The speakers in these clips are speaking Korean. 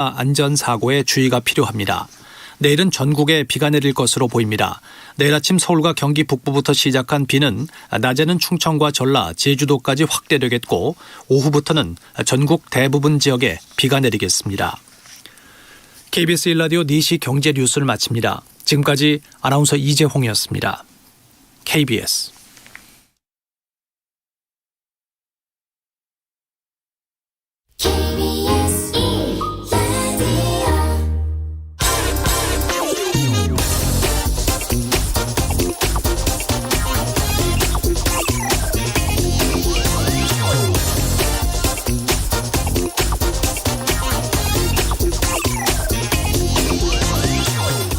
안전사고에 주의가 필요합니다. 내일은 전국에 비가 내릴 것으로 보입니다. 내일 아침 서울과 경기 북부부터 시작한 비는 낮에는 충청과 전라, 제주도까지 확대되겠고 오후부터는 전국 대부분 지역에 비가 내리겠습니다. KBS 1라디오 4시 경제 뉴스를 마칩니다. 지금까지 아나운서 이재홍이었습니다. KBS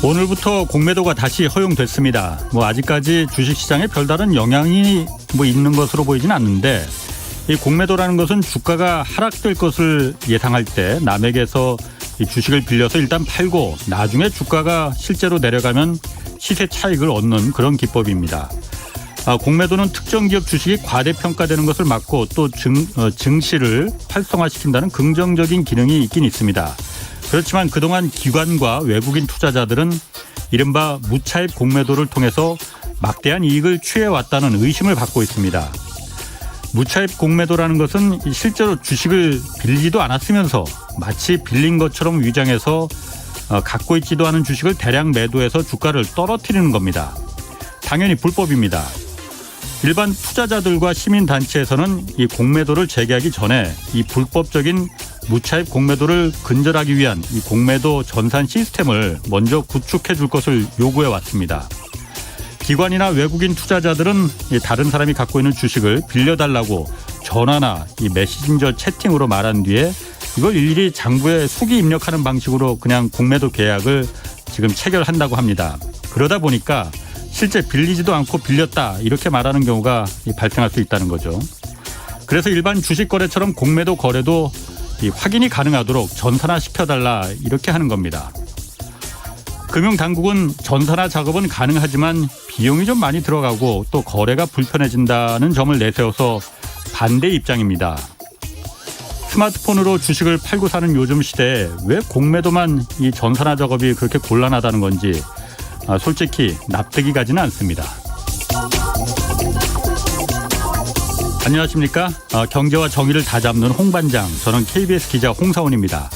오늘부터 공매도가 다시 허용됐습니다. 아직까지 주식시장에 별다른 영향이 있는 것으로 보이진 않는데 이 공매도라는 것은 주가가 하락될 것을 예상할 때 남에게서 이 주식을 빌려서 일단 팔고 나중에 주가가 실제로 내려가면 시세 차익을 얻는 그런 기법입니다. 공매도는 특정 기업 주식이 과대평가되는 것을 막고 또 증시를 활성화시킨다는 긍정적인 기능이 있긴 있습니다. 그렇지만 그동안 기관과 외국인 투자자들은 이른바 무차입 공매도를 통해서 막대한 이익을 취해왔다는 의심을 받고 있습니다. 무차입 공매도라는 것은 실제로 주식을 빌리지도 않았으면서 마치 빌린 것처럼 위장해서 갖고 있지도 않은 주식을 대량 매도해서 주가를 떨어뜨리는 겁니다. 당연히 불법입니다. 일반 투자자들과 시민단체에서는 이 공매도를 재개하기 전에 이 불법적인 무차입 공매도를 근절하기 위한 이 공매도 전산 시스템을 먼저 구축해 줄 것을 요구해 왔습니다. 기관이나 외국인 투자자들은 다른 사람이 갖고 있는 주식을 빌려달라고 전화나 이 메신저 채팅으로 말한 뒤에 이걸 일일이 장부에 수기 입력하는 방식으로 그냥 공매도 계약을 지금 체결한다고 합니다. 그러다 보니까 실제 빌리지도 않고 빌렸다 이렇게 말하는 경우가 발생할 수 있다는 거죠. 그래서 일반 주식 거래처럼 공매도 거래도 확인이 가능하도록 전산화 시켜달라 이렇게 하는 겁니다. 금융당국은 전산화 작업은 가능하지만 비용이 좀 많이 들어가고 또 거래가 불편해진다는 점을 내세워서 반대 입장입니다. 스마트폰으로 주식을 팔고 사는 요즘 시대에 왜 공매도만 이 전산화 작업이 그렇게 곤란하다는 건지 솔직히 납득이 가지는 않습니다. 안녕하십니까? 경제와 정의를 다잡는 홍반장, 저는 KBS 기자 홍사원입니다.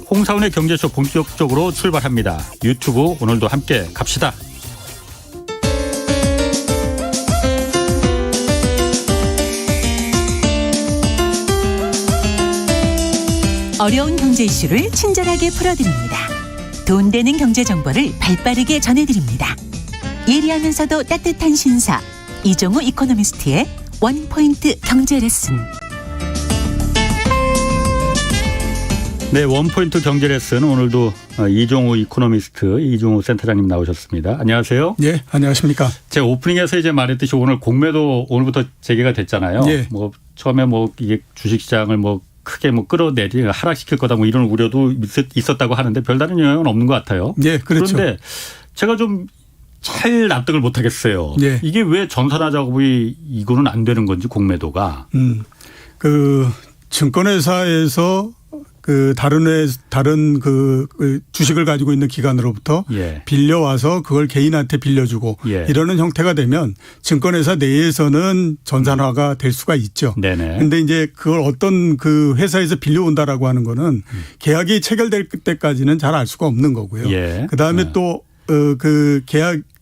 홍사원의 경제쇼 본격적으로 출발합니다. 유튜브 오늘도 함께 갑시다. 어려운 경제 이슈를 친절하게 풀어드립니다. 돈 되는 경제 정보를 발빠르게 전해드립니다. 예리하면서도 따뜻한 신사, 이종우 이코노미스트의 원포인트 경제 레슨. 네, 원포인트 경제 레슨 오늘도 이종우 이코노미스트 이종우 센터장님 나오셨습니다. 안녕하세요. 네, 안녕하십니까. 제가 오프닝에서 이제 말했듯이 오늘 공매도 오늘부터 재개가 됐잖아요. 네. 처음에 이게 주식시장을 크게 끌어내리 하락시킬 거다 이런 우려도 있었다고 하는데 별다른 영향은 없는 것 같아요. 네, 그렇죠. 그런데 제가 좀 잘 납득을 못 하겠어요. 네. 이게 왜 전산화 작업이 이거는 안 되는 건지 공매도가. 증권회사에서 다른 주식을 가지고 있는 기관으로부터 빌려와서 그걸 개인한테 빌려주고 이러는 형태가 되면 증권회사 내에서는 전산화가 될 수가 있죠. 그런데 이제 그걸 어떤 회사에서 빌려온다라고 하는 거는 계약이 체결될 때까지는 잘 알 수가 없는 거고요. 그다음에 또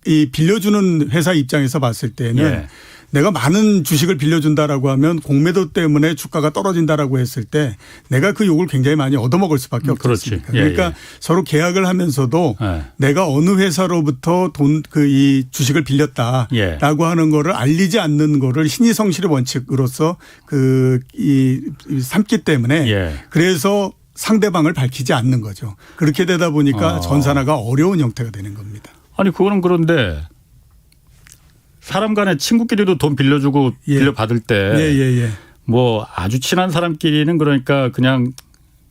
이 빌려주는 회사 입장에서 봤을 때는 내가 많은 주식을 빌려준다라고 하면 공매도 때문에 주가가 떨어진다라고 했을 때 내가 그 욕을 굉장히 많이 얻어먹을 수밖에 없습니다. 그러니까 서로 계약을 하면서도 내가 어느 회사로부터 이 주식을 빌렸다라고 하는 거를 알리지 않는 거를 신의성실의 원칙으로서 삼기 때문에 그래서 상대방을 밝히지 않는 거죠. 그렇게 되다 보니까 전산화가 어려운 형태가 되는 겁니다. 아니 그거는 그런데 사람 간에 친구끼리도 돈 빌려주고 빌려받을 때 아주 친한 사람끼리는 그러니까 그냥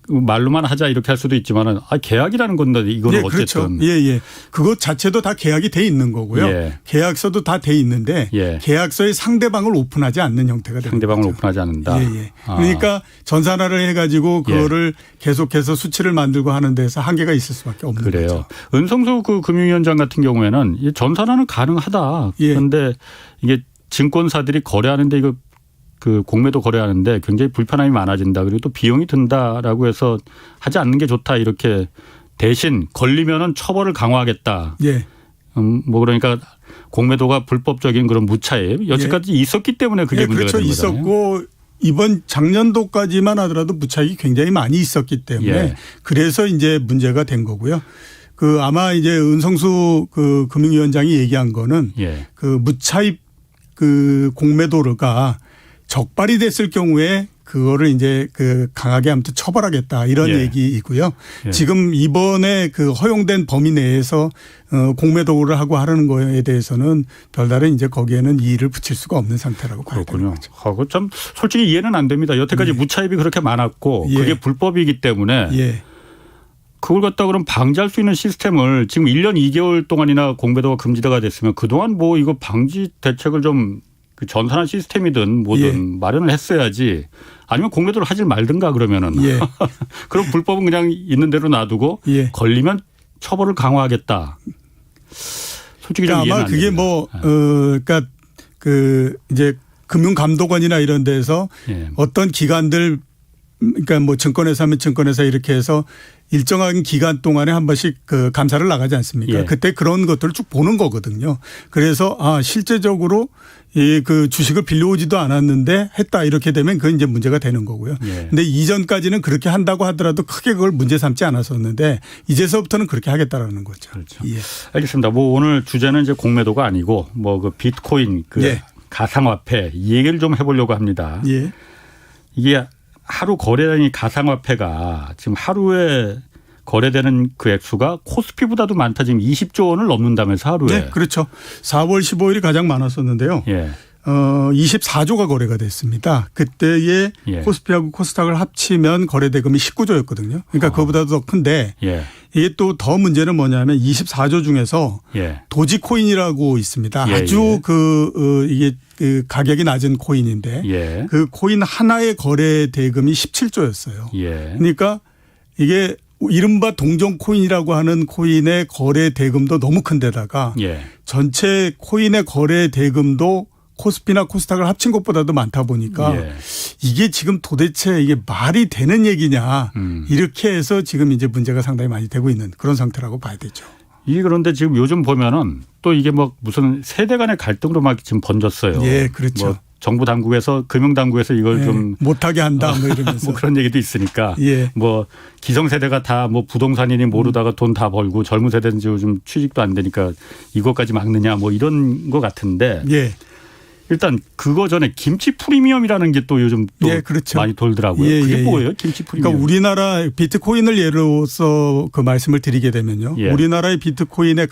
말로만 하자 이렇게 할 수도 있지만은 계약이라는 건데 이거는 예, 그렇죠. 어쨌든 예. 그것 자체도 다 계약이 돼 있는 거고요. 예. 계약서도 다 돼 있는데 예. 계약서에 상대방을 오픈하지 않는 형태가 되는 상대방을 거죠. 오픈하지 않는다. 예. 그러니까 전산화를 해가지고 그거를 계속해서 수치를 만들고 하는 데서 한계가 있을 수밖에 없는 그래요. 거죠. 은성수 그 금융위원장 같은 경우에는 이 전산화는 가능하다. 그런데 이게 증권사들이 거래하는데 이거 그 공매도 거래하는데 굉장히 불편함이 많아진다. 그리고 또 비용이 든다라고 해서 하지 않는 게 좋다. 이렇게 대신 걸리면은 처벌을 강화하겠다. 예. 뭐 그러니까 공매도가 불법적인 그런 무차입 여지까지 있었기 때문에 그게 문제가 그렇죠. 되는 거잖아요. 있었고 이번 작년도까지만 하더라도 무차익이 굉장히 많이 있었기 때문에 그래서 이제 문제가 된 거고요. 그 아마 이제 은성수 그 금융위원장이 얘기한 거는 그 무차입 그 공매도가 적발이 됐을 경우에 그거를 이제 그 강하게 아무튼 처벌하겠다 이런 얘기이고요. 지금 이번에 그 허용된 범위 내에서 공매도를 하고 하려는 거에 대해서는 별다른 이제 거기에는 이의를 붙일 수가 없는 상태라고 봐야 되는 거죠. 하고 참 솔직히 이해는 안 됩니다. 여태까지 무차입이 그렇게 많았고 그게 불법이기 때문에 그걸 갖다 그럼 방지할 수 있는 시스템을 지금 1년 2개월 동안이나 공매도가 금지가 됐으면 그동안 뭐 이거 방지 대책을 좀 그 전산화 시스템이든 뭐든 마련을 했어야지 아니면 공매도를 하질 말든가 그러면은 그럼 불법은 그냥 있는 대로 놔두고 걸리면 처벌을 강화하겠다. 솔직히 좀 아마 그게 뭐 그러니까 그 이제 금융감독원이나 이런 데서 어떤 기관들 그러니까 뭐 증권회사 하면 증권회사 이렇게 해서 일정한 기간 동안에 한 번씩 그 감사를 나가지 않습니까? 그때 그런 것들을 쭉 보는 거거든요. 그래서 실제적으로 이 그 주식을 빌려오지도 않았는데 했다 이렇게 되면 그건 이제 문제가 되는 거고요. 근데 이전까지는 그렇게 한다고 하더라도 크게 그걸 문제 삼지 않았었는데 이제서부터는 그렇게 하겠다라는 거죠. 그렇죠. 알겠습니다. 뭐 오늘 주제는 이제 공매도가 아니고 뭐 그 비트코인 그 가상화폐 이 얘기를 좀 해보려고 합니다. 이게 하루 거래량이 가상화폐가 지금 하루에 거래되는 그 액수가 코스피보다도 많다. 지금 20조 원을 넘는다면서 하루에. 네, 그렇죠. 4월 15일이 가장 많았었는데요. 24조가 거래가 됐습니다. 그때의 코스피하고 코스닥을 합치면 거래 대금이 19조였거든요. 그러니까 그거보다도 더 큰데 이게 또 더 문제는 뭐냐면 24조 중에서 도지코인이라고 있습니다. 아주 이게 그 가격이 낮은 코인인데 그 코인 하나의 거래 대금이 17조였어요. 그러니까 이게 이른바 동종 코인이라고 하는 코인의 거래 대금도 너무 큰 데다가 전체 코인의 거래 대금도 코스피나 코스닥을 합친 것보다도 많다 보니까 이게 지금 도대체 이게 말이 되는 얘기냐 이렇게 해서 지금 이제 문제가 상당히 많이 되고 있는 그런 상태라고 봐야 되죠. 이게 그런데 지금 요즘 보면은 또 이게 뭐 무슨 세대 간의 갈등으로 막 지금 번졌어요. 그렇죠. 뭐 정부 당국에서 금융 당국에서 이걸 좀 못하게 한다 뭐 이러면서 뭐 그런 얘기도 있으니까 뭐 기성세대가 다 뭐 부동산이니 모르다가 돈 다 벌고 젊은 세대는 지금 취직도 안 되니까 이것까지 막느냐 뭐 이런 거 같은데 일단 그거 전에 김치 프리미엄이라는 게 또 요즘 또 그렇죠. 많이 돌더라고요. 그게 뭐예요? 김치 프리미엄. 그러니까 우리나라 비트코인을 예로서 그 말씀을 드리게 되면요. 우리나라의 비트코인의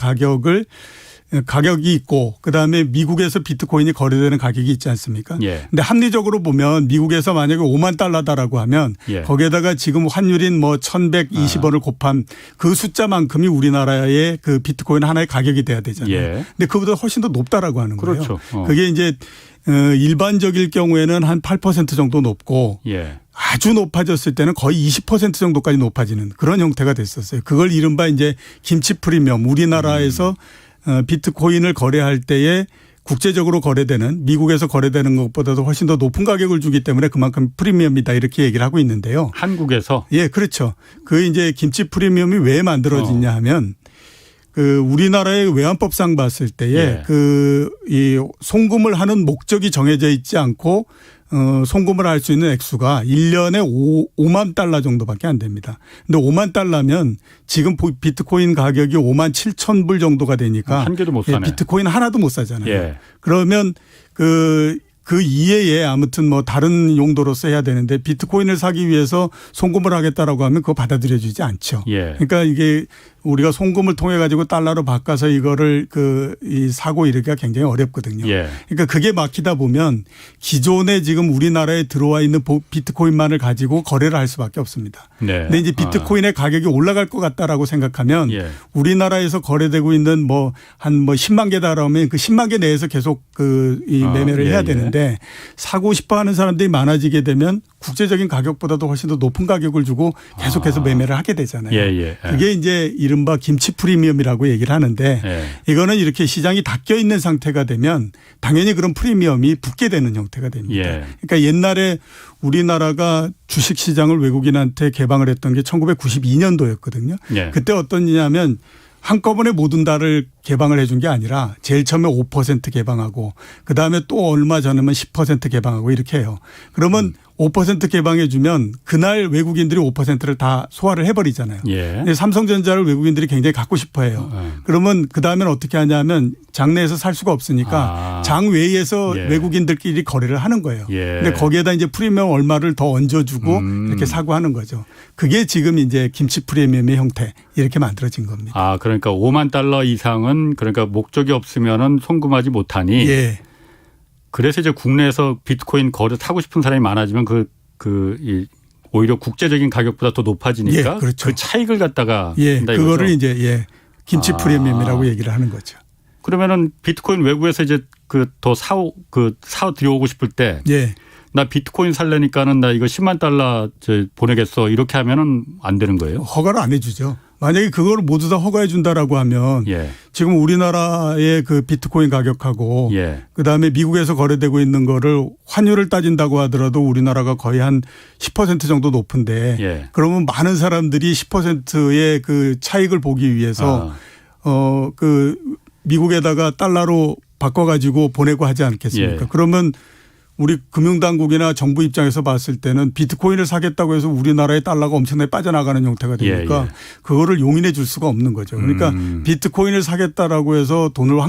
가격이 있고 그다음에 미국에서 비트코인이 거래되는 가격이 있지 않습니까? 근데 합리적으로 보면 미국에서 만약에 5만 달러다라고 하면 거기에다가 지금 환율인 뭐 1,120원을 곱한 그 숫자만큼이 우리나라의 그 비트코인 하나의 가격이 돼야 되잖아요. 근데 그보다 훨씬 더 높다라고 하는 거예요. 그렇죠. 그게 이제 일반적일 경우에는 한 8% 정도 높고 아주 높아졌을 때는 거의 20% 정도까지 높아지는 그런 형태가 됐었어요. 그걸 이른바 이제 김치 프리미엄 우리나라에서 비트코인을 거래할 때에 국제적으로 거래되는 미국에서 거래되는 것보다도 훨씬 더 높은 가격을 주기 때문에 그만큼 프리미엄이다 이렇게 얘기를 하고 있는데요. 한국에서? 그렇죠. 그 이제 김치 프리미엄이 왜 만들어지냐 하면 그 우리나라의 외환법상 봤을 때에 이 송금을 하는 목적이 정해져 있지 않고 송금을 할 수 있는 액수가 1년에 5만 달러 정도밖에 안 됩니다. 근데 5만 달러면 지금 비트코인 가격이 5만 7천 불 정도가 되니까 한 개도 못 사네. 비트코인 하나도 못 사잖아요. 그러면 그 이외에 아무튼 뭐 다른 용도로 써야 되는데 비트코인을 사기 위해서 송금을 하겠다라고 하면 그거 받아들여지지 않죠. 그러니까 이게 우리가 송금을 통해 가지고 달러로 바꿔서 이거를 이 사고 이르기가 굉장히 어렵거든요. 예. 그러니까 그게 막히다 보면 기존에 지금 우리나라에 들어와 있는 비트코인만을 가지고 거래를 할 수밖에 없습니다. 네. 근데 이제 비트코인의 가격이 올라갈 것 같다라고 생각하면 예. 우리나라에서 거래되고 있는 한 10만 개 달하면 그 10만 개 내에서 계속 이 매매를 해야 되는데 사고 싶어 하는 사람들이 많아지게 되면 국제적인 가격보다도 훨씬 더 높은 가격을 주고 계속해서 매매를 하게 되잖아요. 예. 그게 이제 이른바 김치 프리미엄이라고 얘기를 하는데 이거는 이렇게 시장이 닫혀 있는 상태가 되면 당연히 그런 프리미엄이 붙게 되는 형태가 됩니다. 그러니까 옛날에 우리나라가 주식 시장을 외국인한테 개방을 했던 게 1992년도였거든요. 그때 어떤 일이냐면 한꺼번에 모든 달을 개방을 해준 게 아니라 제일 처음에 5% 개방하고 그다음에 또 얼마 전에는 10% 개방하고 이렇게 해요. 그러면 5% 개방해 주면 그날 외국인들이 5%를 다 소화를 해버리잖아요. 근데 삼성전자를 외국인들이 굉장히 갖고 싶어 해요. 그러면 그다음엔 어떻게 하냐면 장내에서 살 수가 없으니까 장 외에서 외국인들끼리 거래를 하는 거예요. 근데 거기에다 이제 프리미엄 얼마를 더 얹어주고 이렇게 사고 하는 거죠. 그게 지금 이제 김치 프리미엄의 형태 이렇게 만들어진 겁니다. 그러니까 5만 달러 이상은 그러니까 목적이 없으면은 송금하지 못하니. 그래서 이제 국내에서 비트코인 거래 사고 싶은 사람이 많아지면 오히려 국제적인 가격보다 더 높아지니까 그렇죠. 그 차익을 갖다가 한다 그거를 이거죠? 이제 김치 프리미엄이라고 얘기를 하는 거죠. 그러면은 비트코인 외국에서 이제 더 사 들여오고 싶을 때 나 비트코인 살려니까는 나 이거 10만 달러 보내겠어 이렇게 하면은 안 되는 거예요? 허가를 안 해주죠. 만약에 그걸 모두 다 허가해 준다라고 하면 지금 우리나라의 그 비트코인 가격하고 그다음에 미국에서 거래되고 있는 거를 환율을 따진다고 하더라도 우리나라가 거의 한 10% 정도 높은데 그러면 많은 사람들이 10%의 그 차익을 보기 위해서 미국에다가 달러로 바꿔가지고 보내고 하지 않겠습니까? 그러면 우리 금융당국이나 정부 입장에서 봤을 때는 비트코인을 사겠다고 해서 우리나라의 달러가 엄청나게 빠져나가는 형태가 되니까 그거를 용인해 줄 수가 없는 거죠. 그러니까 비트코인을 사겠다라고 해서 돈을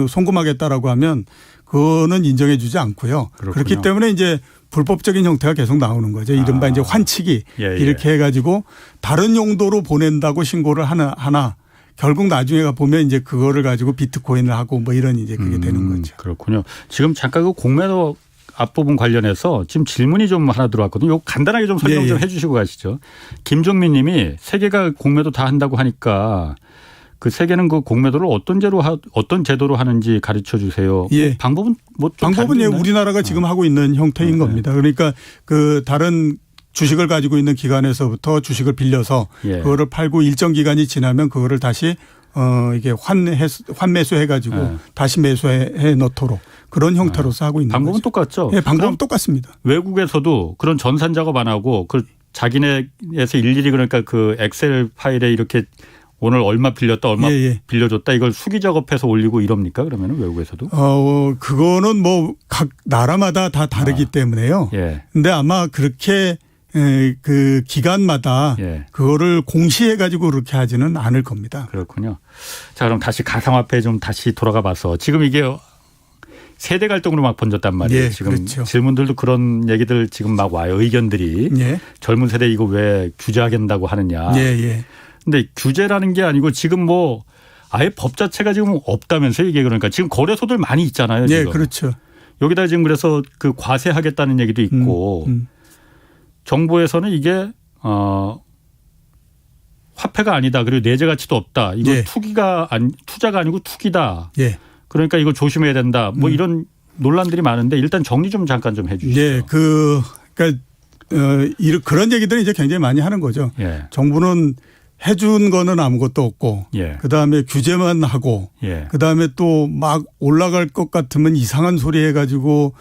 송금하겠다라고 하면 그거는 인정해 주지 않고요. 그렇기 때문에 이제 불법적인 형태가 계속 나오는 거죠. 이른바 이제 환치기 이렇게 해가지고 다른 용도로 보낸다고 신고를 하나 결국 나중에 보면 이제 그거를 가지고 비트코인을 하고 뭐 이런 이제 그게 되는 거죠. 그렇군요. 지금 잠깐 그 공매도 앞부분 관련해서 지금 질문이 좀 하나 들어왔거든요. 이거 간단하게 좀 설명 좀 해 주시고 가시죠. 김종민 님이 세계가 공매도 다 한다고 하니까 그 세계는 그 공매도를 어떤 제도로 하는지 가르쳐 주세요. 방법은 방법은 우리나라가 지금 하고 있는 형태인 겁니다. 그러니까 그 다른 주식을 가지고 있는 기관에서부터 주식을 빌려서 그거를 팔고 일정 기간이 지나면 그거를 다시 이게 환매수해 가지고 다시 매수해 넣도록 그런 형태로서 하고 있는 방법은 거죠. 똑같죠? 방법은 똑같습니다. 외국에서도 그런 전산 작업 안 하고 그 자기네에서 일일이 그러니까 그 엑셀 파일에 이렇게 오늘 얼마 빌렸다 얼마 빌려줬다 이걸 수기 작업해서 올리고 이럽니까? 그러면 외국에서도? 그거는 뭐 각 나라마다 다 다르기 때문에요. 근데 아마 그렇게 그 기간마다 그거를 공시해 가지고 그렇게 하지는 않을 겁니다. 그렇군요. 자, 그럼 다시 가상화폐 좀 다시 돌아가 봐서 지금 이게 세대 갈등으로 막 번졌단 말이에요. 지금 질문들도 그런 얘기들 지금 막 와요. 의견들이. 젊은 세대 이거 왜 규제하겠다고 하느냐. 근데 규제라는 게 아니고 지금 뭐 아예 법 자체가 지금 없다면서요. 이게 그러니까 지금 거래소들 많이 있잖아요. 지금. 그렇죠. 여기다 지금 그래서 그 과세하겠다는 얘기도 있고 정부에서는 이게 화폐가 아니다. 그리고 내재 가치도 없다. 이거 투자가 아니고 투기다. 그러니까 이거 조심해야 된다. 뭐 이런 논란들이 많은데 일단 정리 좀 잠깐 좀 해 주시죠. 그러니까 그런 얘기들은 이제 굉장히 많이 하는 거죠. 정부는 해준 거는 아무것도 없고 그다음에 규제만 하고 그다음에 또 막 올라갈 것 같으면 이상한 소리 해가지고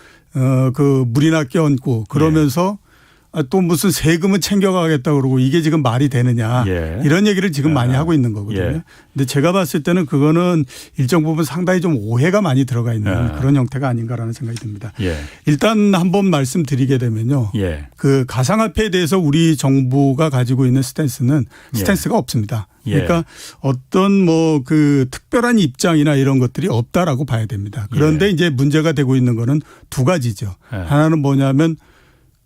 그 물이나 껴얹고 그러면서 또 무슨 세금은 챙겨가겠다 그러고 이게 지금 말이 되느냐 이런 얘기를 지금 많이 하고 있는 거거든요. 근데 제가 봤을 때는 그거는 일정 부분 상당히 좀 오해가 많이 들어가 있는 그런 형태가 아닌가라는 생각이 듭니다. 일단 한번 말씀드리게 되면요. 그 가상화폐에 대해서 우리 정부가 가지고 있는 스탠스가 없습니다. 그러니까 어떤 뭐 그 특별한 입장이나 이런 것들이 없다라고 봐야 됩니다. 그런데 이제 문제가 되고 있는 거는 두 가지죠. 하나는 뭐냐면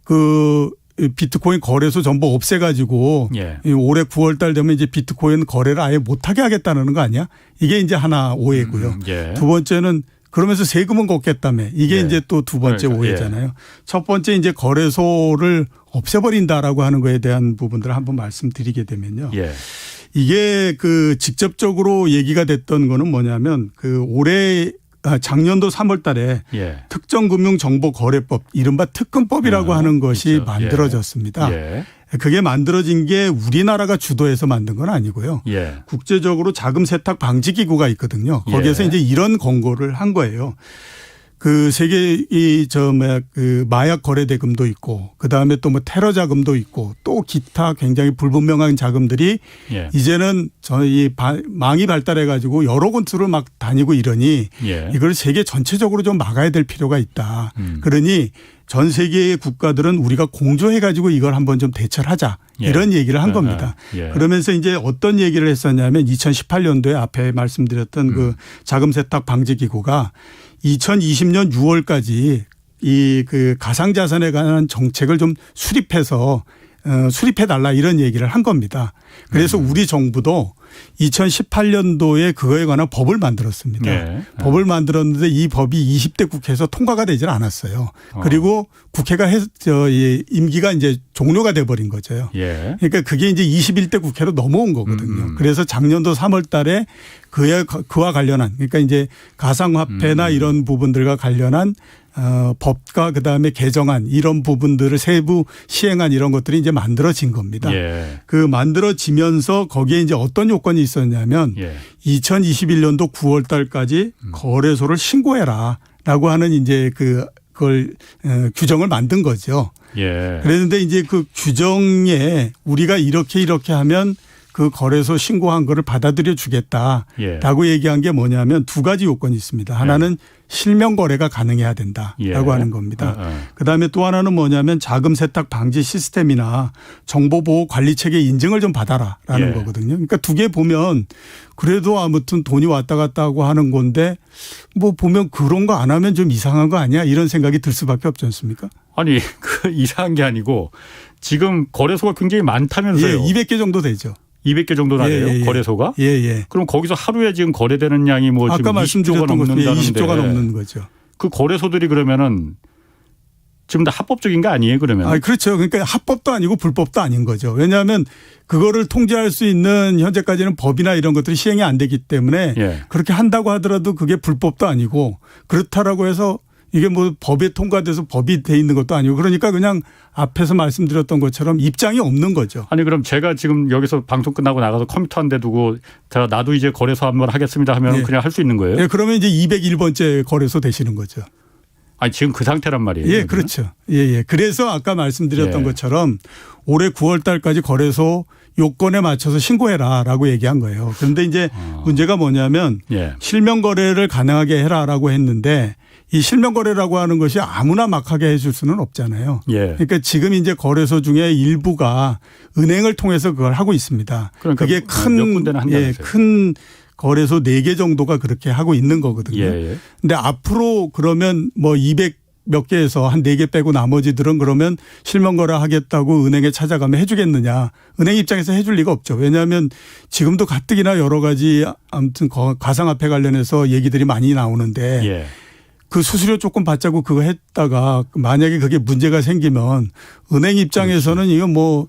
그 비트코인 거래소 전부 없애가지고 예. 올해 9월 달 되면 이제 비트코인 거래를 아예 못하게 하겠다는 거 아니야? 이게 이제 하나 오해고요. 예. 두 번째는 그러면서 세금은 걷겠다며. 이게 예. 이제 또 두 번째 그러니까, 오해잖아요. 첫 번째 이제 거래소를 없애버린다라고 하는 거에 대한 부분들을 한번 말씀드리게 되면요. 예. 이게 그 직접적으로 얘기가 됐던 거는 뭐냐면 그 올해 작년도 3월 달에 예. 특정금융정보거래법 이른바 특금법이라고 하는 것이 그렇죠. 만들어졌습니다. 예. 그게 만들어진 게 우리나라가 주도해서 만든 건 아니고요. 예. 국제적으로 자금 세탁 방지 기구가 있거든요. 거기에서 예. 이제 이런 권고를 한 거예요. 그 세계 그 마약 거래 대금도 있고 그다음에 또 뭐 테러 자금도 있고 또 기타 굉장히 불분명한 자금들이 예. 이제는 저희 망이 발달해 가지고 여러 곳으로 막 다니고 이러니 예. 이걸 세계 전체적으로 좀 막아야 될 필요가 있다. 그러니 전 세계의 국가들은 우리가 공조해 가지고 이걸 한번 좀 대처를 하자. 예. 이런 얘기를 한 겁니다. 예. 그러면서 이제 어떤 얘기를 했었냐면 2018년도에 앞에 말씀드렸던 그 자금 세탁 방지 기구가 2020년 6월까지 이 그 가상자산에 관한 정책을 좀 수립해서 수립해 달라 이런 얘기를 한 겁니다. 그래서 우리 정부도 2018년도에 그거에 관한 법을 만들었습니다. 예. 법을 만들었는데 이 법이 20대 국회에서 통과가 되질 않았어요. 그리고 국회가 임기가 이제 종료가 돼 버린 거죠. 예. 그러니까 그게 이제 21대 국회로 넘어온 거거든요. 그래서 작년도 3월 달에 그와 관련한 그러니까 이제 가상화폐나 이런 부분들과 관련한 법과 그다음에 개정안 이런 부분들을 세부 시행한 이런 것들이 이제 만들어진 겁니다. 예. 그 만들어지면서 거기에 이제 어떤 요건이 있었냐면 예. 2021년도 9월 달까지 거래소를 신고해라라고 하는 이제 그걸 규정을 만든 거죠. 예. 그랬는데 이제 그 규정에 우리가 이렇게 하면 그 거래소 신고한 거를 받아들여 주겠다라고 예. 얘기한 게 뭐냐면 두 가지 요건이 있습니다. 하나는 실명 거래가 가능해야 된다라고 예. 하는 겁니다. 그다음에 또 하나는 뭐냐면 자금 세탁 방지 시스템이나 정보보호 관리 체계 인증을 좀 받아라라는 예. 거거든요. 그러니까 두 개 보면 그래도 아무튼 돈이 왔다 갔다 하고 하는 건데 뭐 보면 그런 거 안 하면 좀 이상한 거 아니야? 이런 생각이 들 수밖에 없지 않습니까? 아니 그 이상한 게 아니고 지금 거래소가 굉장히 많다면서요. 예, 200개 정도 되죠. 200개 정도나 돼요. 거래소가? 예. 그럼 거기서 하루에 지금 거래되는 양이 뭐 아까 지금 20조가 말씀드렸던 것도 넘는다는데 20조가 넘는 거죠. 그 거래소들이 그러면은 지금 다 합법적인 거 아니에요, 그러면? 아, 그렇죠. 그러니까 합법도 아니고 불법도 아닌 거죠. 왜냐하면 그거를 통제할 수 있는 현재까지는 법이나 이런 것들이 시행이 안 되기 때문에 예. 그렇게 한다고 하더라도 그게 불법도 아니고 그렇다라고 해서 이게 뭐 법에 통과돼서 법이 돼 있는 것도 아니고 그러니까 그냥 앞에서 말씀드렸던 것처럼 입장이 없는 거죠. 아니 그럼 제가 지금 여기서 방송 끝나고 나가서 컴퓨터 한 대 두고 제가 나도 이제 거래소 한번 하겠습니다 하면 예. 그냥 할 수 있는 거예요? 예, 그러면 이제 201번째 거래소 되시는 거죠. 아니 지금 그 상태란 말이에요. 예, 그렇죠. 예. 그래서 아까 말씀드렸던 예. 것처럼 올해 9월 달까지 거래소 요건에 맞춰서 신고해라라고 얘기한 거예요. 그런데 이제 문제가 뭐냐면 예. 실명 거래를 가능하게 해라라고 했는데 이 실명 거래라고 하는 것이 아무나 막 하게 해줄 수는 없잖아요. 예. 그러니까 지금 이제 거래소 중에 일부가 은행을 통해서 그걸 하고 있습니다. 그러니까 그게 몇 군데는 한다면서요. 큰 거래소 4개 정도가 그렇게 하고 있는 거거든요. 예. 근데 앞으로 그러면 뭐 200 몇 개에서 한 4개 빼고 나머지들은 그러면 실명 거래 하겠다고 은행에 찾아가면 해주겠느냐. 은행 입장에서 해줄 리가 없죠. 왜냐하면 지금도 가뜩이나 여러 가지 아무튼 가상화폐 관련해서 얘기들이 많이 나오는데 예. 그 수수료 조금 받자고 그거 했다가 만약에 그게 문제가 생기면 은행 입장에서는 그렇죠. 이거 뭐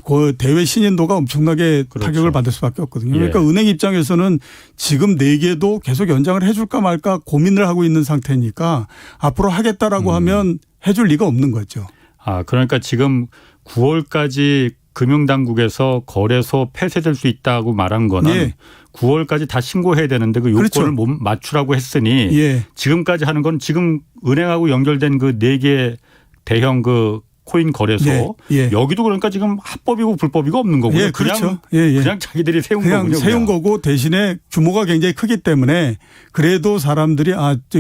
그 대외 신인도가 엄청나게 그렇죠. 타격을 받을 수밖에 없거든요. 예. 그러니까 은행 입장에서는 지금 4개도 계속 연장을 해줄까 말까 고민을 하고 있는 상태니까 앞으로 하겠다라고 하면 해줄 리가 없는 거죠. 아 그러니까 지금 9월까지 금융당국에서 거래소 폐쇄될 수 있다고 말한 거는 예. 9월까지 다 신고해야 되는데 그 요건을 그렇죠. 못 맞추라고 했으니 예. 지금까지 하는 건 지금 은행하고 연결된 그 4개 대형 그 코인 거래소 예. 여기도 그러니까 지금 합법이고 불법이고 없는 거고요. 예, 그렇죠. 예. 그냥 자기들이 세운 그냥 거군요. 세운 거고 대신에 규모가 굉장히 크기 때문에 그래도 사람들이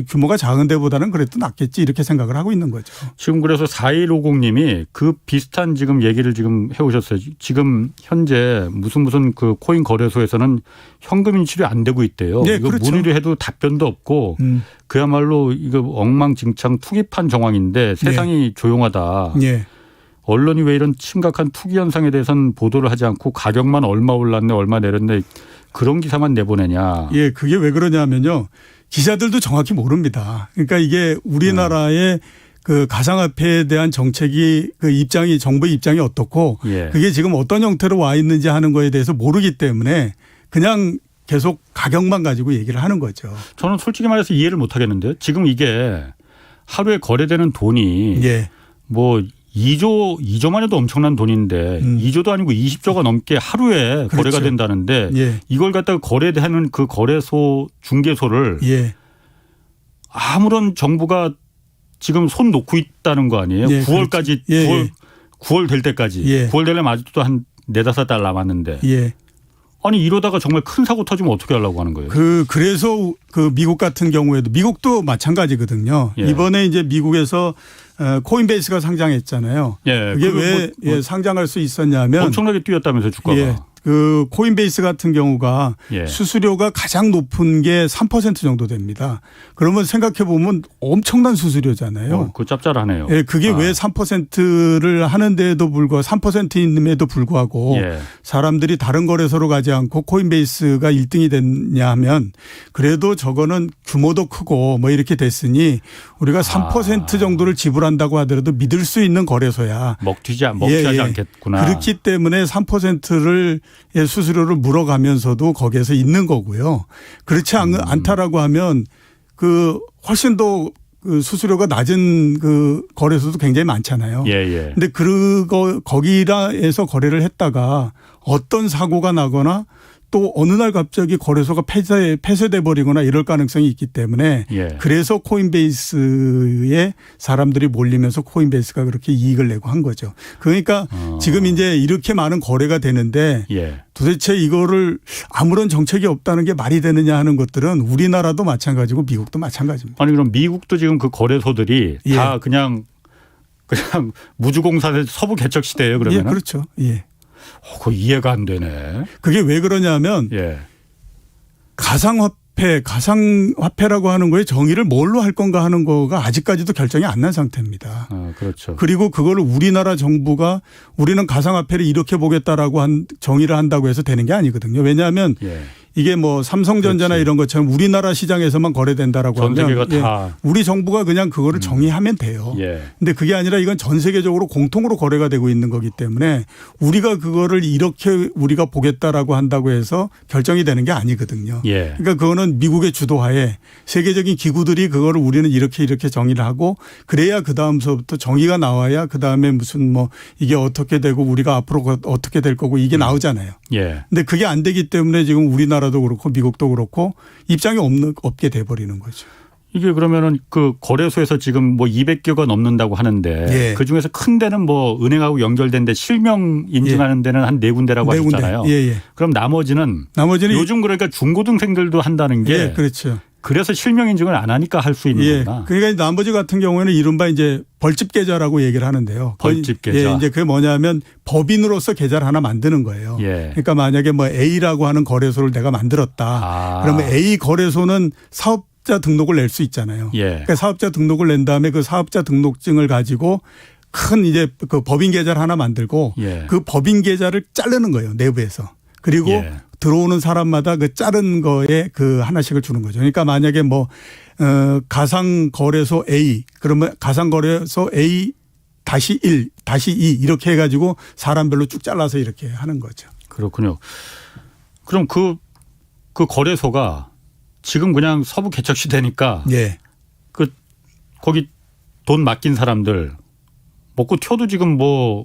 규모가 작은 데보다는 그래도 낫겠지 이렇게 생각을 하고 있는 거죠. 지금 그래서 4150님이 그 비슷한 지금 얘기를 지금 해오셨어요. 지금 현재 무슨 그 코인 거래소에서는 현금 인출이 안 되고 있대요. 네, 이거 그렇죠. 문의를 해도 답변도 없고 그야말로 이거 엉망진창 투기판 정황인데 세상이 조용하다. 예. 언론이 왜 이런 심각한 투기 현상에 대해서는 보도를 하지 않고 가격만 얼마 올랐네 얼마 내렸네 그런 기사만 내보내냐. 예, 그게 왜 그러냐면요. 기자들도 정확히 모릅니다. 그러니까 이게 우리나라의 그 가상화폐에 대한 정책이 그 입장이 정부의 입장이 어떻고 예. 그게 지금 어떤 형태로 와 있는지 하는 거에 대해서 모르기 때문에 그냥 계속 가격만 가지고 얘기를 하는 거죠. 저는 솔직히 말해서 이해를 못 하겠는데요. 지금 이게 하루에 거래되는 돈이 예. 뭐 2조만 해도 엄청난 돈인데 2조도 아니고 20조가 넘게 하루에 그렇죠. 거래가 된다는데 예. 이걸 갖다가 거래하는 그 거래소 중개소를 예. 아무런 정부가 지금 손 놓고 있다는 거 아니에요? 예, 9월까지 그렇죠. 9월 될 때까지 예. 9월 되려면 아직도 한 4-5달 남았는데 예. 아니 이러다가 정말 큰 사고 터지면 어떻게 하려고 하는 거예요? 그래서 그 미국 같은 경우에도 미국도 마찬가지거든요. 예. 이번에 이제 미국에서 코인베이스가 상장했잖아요. 예. 그게 왜 예, 상장할 수 있었냐면 엄청나게 뛰었다면서 주가가. 예. 그 코인베이스 같은 경우가 예. 수수료가 가장 높은 게 3% 정도 됩니다. 그러면 생각해 보면 엄청난 수수료잖아요. 그거 짭짤하네요. 예, 그게 왜 3%를 하는데도 불구하고 3%임에도 불구하고 예. 사람들이 다른 거래소로 가지 않고 코인베이스가 1등이 됐냐 하면 그래도 저거는 규모도 크고 뭐 이렇게 됐으니 우리가 3% 정도를 지불한다고 하더라도 믿을 수 있는 거래소야. 먹튀하지 예. 않겠구나. 그렇기 때문에 3%를 수수료를 물어가면서도 거기에서 있는 거고요. 그렇지 않다라고 하면 그 훨씬 더 그 수수료가 낮은 그 거래소도 굉장히 많잖아요. 예. 근데 거기라에서 거래를 했다가 어떤 사고가 나거나 또 어느 날 갑자기 거래소가 폐쇄돼 버리거나 이럴 가능성이 있기 때문에 예. 그래서 코인베이스에 사람들이 몰리면서 코인베이스가 그렇게 이익을 내고 한 거죠. 그러니까 지금 이제 이렇게 많은 거래가 되는데 예. 도대체 이거를 아무런 정책이 없다는 게 말이 되느냐 하는 것들은 우리나라도 마찬가지고 미국도 마찬가지입니다. 아니 그럼 미국도 지금 그 거래소들이 예. 다 그냥 무주공사 서부 개척 시대예요 그러면? 예, 그렇죠. 예. 그거 이해가 안 되네. 그게 왜 그러냐면 예. 가상화폐라고 하는 거에 정의를 뭘로 할 건가 하는 거가 아직까지도 결정이 안 난 상태입니다. 그렇죠. 그리고 그거를 우리나라 정부가 우리는 가상화폐를 이렇게 보겠다라고 정의를 한다고 해서 되는 게 아니거든요. 왜냐하면 예. 이게 뭐 삼성전자나 그렇지. 이런 것처럼 우리나라 시장에서만 거래된다라고 전 하면 세계가 다 우리 정부가 그냥 그거를 정의하면 돼요. 예. 근데 그게 아니라 이건 전 세계적으로 공통으로 거래가 되고 있는 거기 때문에 우리가 그거를 이렇게 우리가 보겠다라고 한다고 해서 결정이 되는 게 아니거든요. 예. 그러니까 그거는 미국의 주도하에 세계적인 기구들이 그거를 우리는 이렇게 정의를 하고 그래야 그다음서부터 정의가 나와야 그다음에 무슨 뭐 이게 어떻게 되고 우리가 앞으로 어떻게 될 거고 이게 나오잖아요. 예. 근데 그게 안 되기 때문에 지금 우리나라도 그렇고 미국도 그렇고 입장이 없게 돼 버리는 거죠. 이게 그러면은 그 거래소에서 지금 뭐 200개가 넘는다고 하는데 예. 그 중에서 큰 데는 뭐 은행하고 연결된 데 실명 인증하는 데는 한 4군데라고 하셨잖아요. 예. 그럼 나머지는 요즘 그러니까 중고등생들도 한다는 게 예, 그렇죠. 그래서 실명 인증을 안 하니까 할 수 있는 거구나. 그러니까 나머지 같은 경우에는 이른바 이제 벌집 계좌라고 얘기를 하는데요. 벌집 계좌. 예, 이제 그게 뭐냐면 법인으로서 계좌를 하나 만드는 거예요. 예. 그러니까 만약에 뭐 A라고 하는 거래소를 내가 만들었다. 그러면 A 거래소는 사업자 등록을 낼 수 있잖아요. 예. 그러니까 사업자 등록을 낸 다음에 그 사업자 등록증을 가지고 큰 이제 그 법인 계좌를 하나 만들고 예. 그 법인 계좌를 자르는 거예요. 내부에서. 그리고 예. 들어오는 사람마다 그 자른 거에 그 하나씩을 주는 거죠. 그러니까 만약에 뭐 가상 거래소 A 그러면 가상 거래소 A -1 -2 이렇게 해가지고 사람별로 쭉 잘라서 이렇게 하는 거죠. 그렇군요. 그럼 그 거래소가 지금 그냥 서부 개척 시대니까 예. 거기 돈 맡긴 사람들 먹고 튀어도 지금 뭐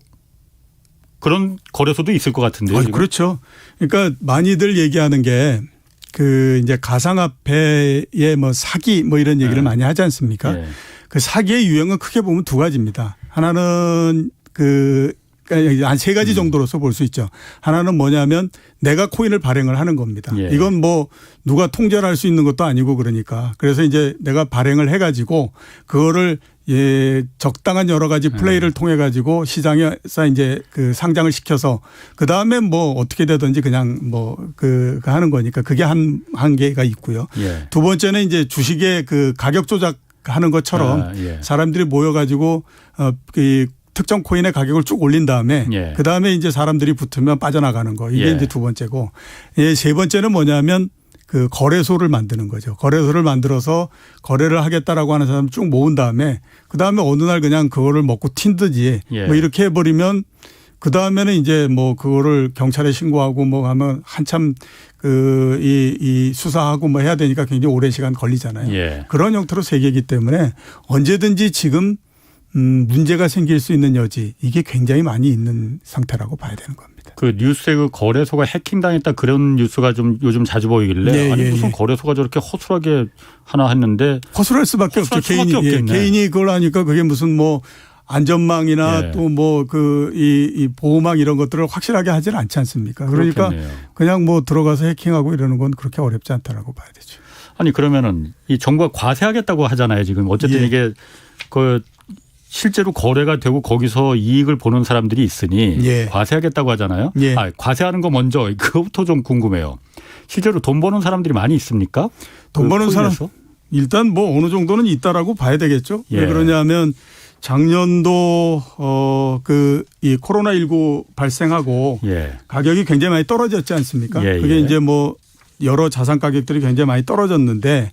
그런 거래소도 있을 것 같은데요. 그렇죠. 그러니까 많이들 얘기하는 게 그 이제 가상화폐의 뭐 사기 뭐 이런 얘기를 많이 하지 않습니까? 예. 그 사기의 유형은 크게 보면 두 가지입니다. 하나는 한 세 가지 정도로서 볼 수 있죠. 하나는 뭐냐면 내가 코인을 발행을 하는 겁니다. 예. 이건 뭐 누가 통제를 할 수 있는 것도 아니고 그러니까. 그래서 이제 내가 발행을 해가지고 그거를 적당한 여러 가지 플레이를 통해 가지고 시장에서 이제 그 상장을 시켜서 그 다음에 뭐 어떻게 되든지 그냥 뭐 하는 거니까 그게 한 개가 있고요. 예. 두 번째는 이제 주식의 그 가격 조작하는 것처럼 예. 사람들이 모여 가지고 특정 코인의 가격을 쭉 올린 다음에 예. 그다음에 이제 사람들이 붙으면 빠져나가는 거. 이게 예. 이제 두 번째고 세 번째는 뭐냐면 그 거래소를 만드는 거죠. 거래소를 만들어서 거래를 하겠다라고 하는 사람 쭉 모은 다음에 그다음에 어느 날 그냥 그거를 먹고 튄 듯이 예. 뭐 이렇게 해버리면 그다음에는 이제 뭐 그거를 경찰에 신고하고 뭐 하면 한참 이 수사하고 뭐 해야 되니까 굉장히 오랜 시간 걸리잖아요. 예. 그런 형태로 세계이기 때문에 언제든지 지금 문제가 생길 수 있는 여지 이게 굉장히 많이 있는 상태라고 봐야 되는 겁니다. 그 뉴스에 그 거래소가 해킹당했다 그런 뉴스가 좀 요즘 자주 보이길래 아니 무슨 거래소가 저렇게 허술하게 하나 했는데 허술할 수밖에 없죠. 개인이 그걸 하니까 그게 무슨 뭐 안전망이나 또 뭐 이 보호망 이런 것들을 확실하게 하지는 않지 않습니까? 그러니까 그렇겠네요. 그냥 뭐 들어가서 해킹하고 이러는 건 그렇게 어렵지 않다라고 봐야 되죠. 아니 그러면은 이 정부가 과세하겠다고 하잖아요. 지금 어쨌든 이게 그 실제로 거래가 되고 거기서 이익을 보는 사람들이 있으니 과세하겠다고 하잖아요. 과세하는 거 먼저 그것부터 좀 궁금해요. 실제로 돈 버는 사람들이 많이 있습니까? 돈 버는 사람 일단 뭐 어느 정도는 있다라고 봐야 되겠죠. 왜 그러냐면 작년도 이 코로나19 발생하고 가격이 굉장히 많이 떨어졌지 않습니까? 그게 이제 뭐 여러 자산 가격들이 굉장히 많이 떨어졌는데